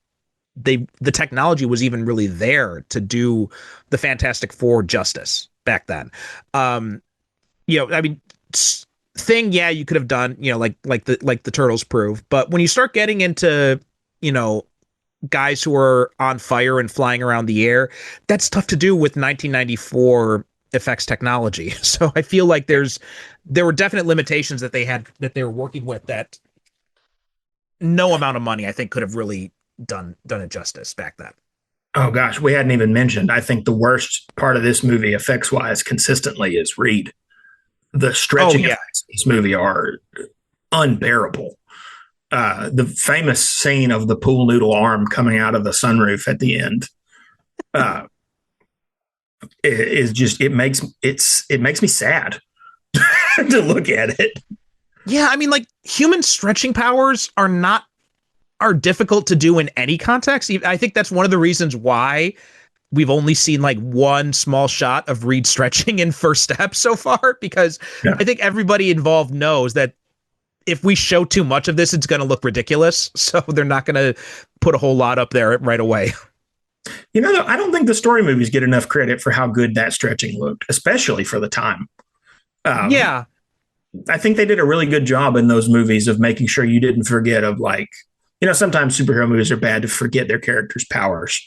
the technology was even really there to do the Fantastic Four justice back then. I mean, Thing, you could have done, like the Turtles prove. But when you start getting into, guys who are on fire and flying around the air, that's tough to do with 1994 effects technology. So I feel like there were definite limitations that they were working with that no amount of money I think could have really done it justice back then. Oh gosh, we hadn't even mentioned, I think the worst part of this movie effects wise consistently is Reed. The stretching effects of this movie are unbearable. The famous scene of the pool noodle arm coming out of the sunroof at the end is just, it makes me sad to look at it. Yeah, I mean, like, human stretching powers are difficult to do in any context. I think that's one of the reasons why we've only seen like one small shot of Reed stretching in First Step so far, because I think everybody involved knows that if we show too much of this, it's going to look ridiculous. So they're not going to put a whole lot up there right away. You know, I don't think the story movies get enough credit for how good that stretching looked, especially for the time. Yeah. I think they did a really good job in those movies of making sure you didn't forget of, like, you know, sometimes superhero movies are bad to forget their characters' powers.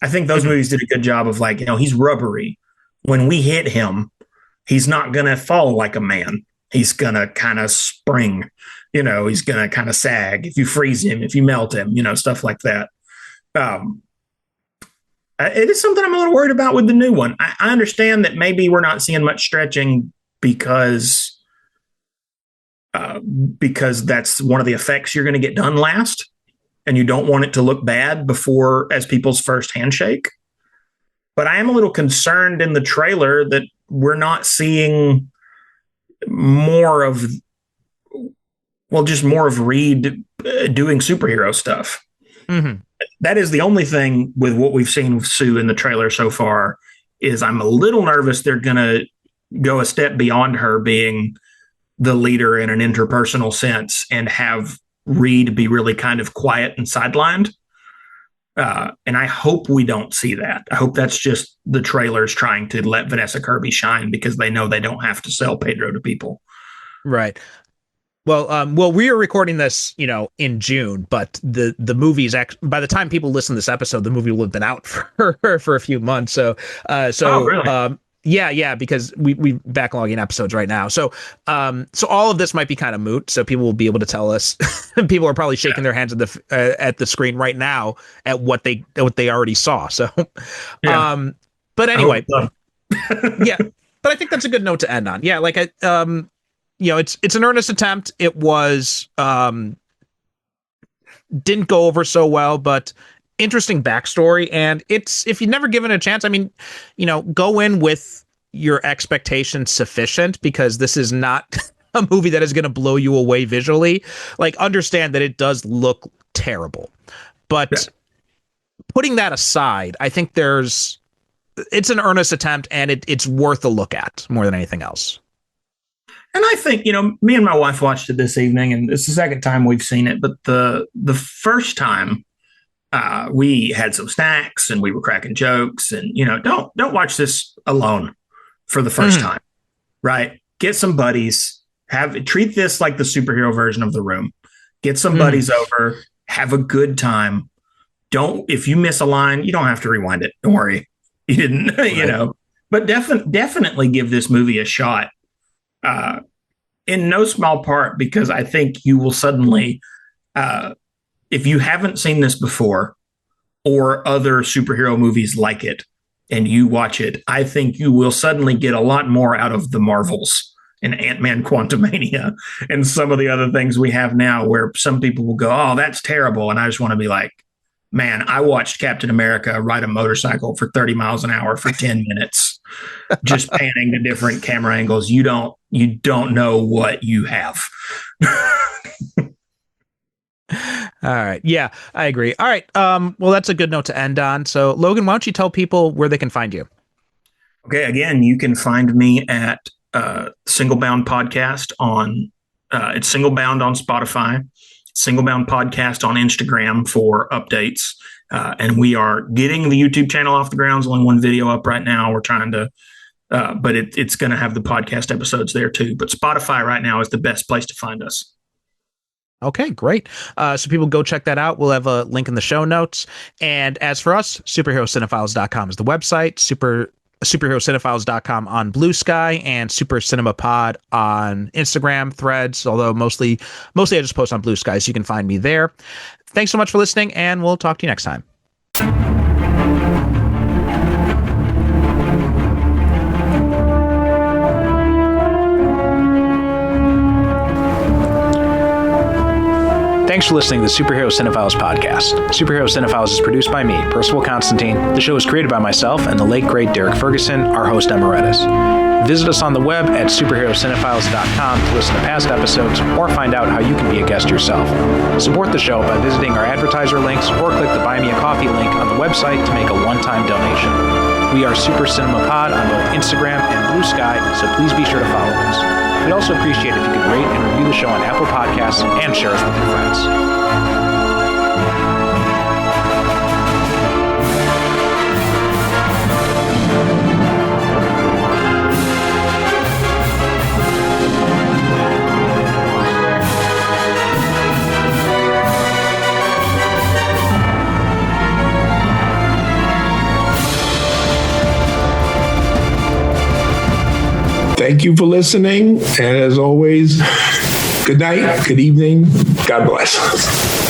I think those movies did a good job of, like, you know, he's rubbery. When we hit him, he's not going to fall like a man. He's going to kind of spring, you know, he's going to kind of sag if you freeze him, if you melt him, you know, stuff like that. It is something I'm a little worried about with the new one. I understand that maybe we're not seeing much stretching because that's one of the effects you're going to get done last, and you don't want it to look bad before as people's first handshake. But I am a little concerned in the trailer that we're not seeing more of, well, just more of Reed doing superhero stuff. Mm-hmm. That is the only thing with what we've seen with Sue in the trailer so far, is I'm a little nervous they're going to go a step beyond her being the leader in an interpersonal sense and have Reed be really kind of quiet and sidelined. And I hope we don't see that. I hope that's just the trailers trying to let Vanessa Kirby shine because they know they don't have to sell Pedro to people. Right. Well, we are recording this, you know, in June, but the movie's by the time people listen to this episode, the movie will have been out for a few months. So, oh, really? Yeah, because we backlogging episodes right now. So all of this might be kind of moot. So people will be able to tell us. People are probably shaking their hands at the screen right now at what they already saw. So, but anyway, yeah. But I think that's a good note to end on. Yeah, like you know, it's an earnest attempt. It was didn't go over so well, but interesting backstory. And it's, if you've never given it a chance, I mean, you know, go in with your expectations sufficient, because this is not a movie that is going to blow you away visually. Like, understand that it does look terrible, but putting that aside, I think it's an earnest attempt, and it's worth a look at more than anything else. And I think, you know, me and my wife watched it this evening, and it's the second time we've seen it. But the first time, we had some snacks and we were cracking jokes. And, you know, don't watch this alone for the first time, right? Get some buddies. Treat this like the superhero version of The Room. Get some buddies over. Have a good time. If you miss a line, you don't have to rewind it. Don't worry, you didn't. Right. You know. But definitely give this movie a shot. In no small part because I think you will suddenly, if you haven't seen this before or other superhero movies like it and you watch it, I think you will suddenly get a lot more out of the Marvels and Ant-Man Quantumania and some of the other things we have now, where some people will go, oh, that's terrible. And I just want to be like, man, I watched Captain America ride a motorcycle for 30 miles an hour for 10 minutes, just panning to different camera angles. You don't know what you have. All right. Yeah, I agree. All right. Well, that's a good note to end on. So, Logan, why don't you tell people where they can find you? Okay. Again, you can find me at Singlebound Podcast on it's Singlebound on Spotify, Singlebound Podcast on Instagram for updates. And we are getting the YouTube channel off the ground. There's only one video up right now. We're trying to, but it's going to have the podcast episodes there too. But Spotify right now is the best place to find us. Okay, great. So people go check that out. We'll have a link in the show notes. And as for us, superherocinephiles.com is the website, superherocinephiles.com on Blue Sky, and Super Cinema Pod on Instagram, Threads, although mostly I just post on Blue Sky, so you can find me there. Thanks so much for listening, and we'll talk to you next time. Thanks Thanks for listening to the Superhero Cinephiles podcast. Superhero Cinephiles is produced by me, Percival Constantine. The show is created by myself and the late great Derek Ferguson, our host emeritus. Visit us on the web at superherocinephiles.com to listen to past episodes or find out how you can be a guest yourself. Support the show by visiting our advertiser links or click the Buy Me a Coffee link on the website to make a one-time donation. We are Super Cinema Pod on both Instagram and Blue Sky, so please be sure to follow us. We'd also appreciate if you could rate and review the show on Apple Podcasts and share us with your friends. Thank you for listening. And as always, good night, good evening. God bless.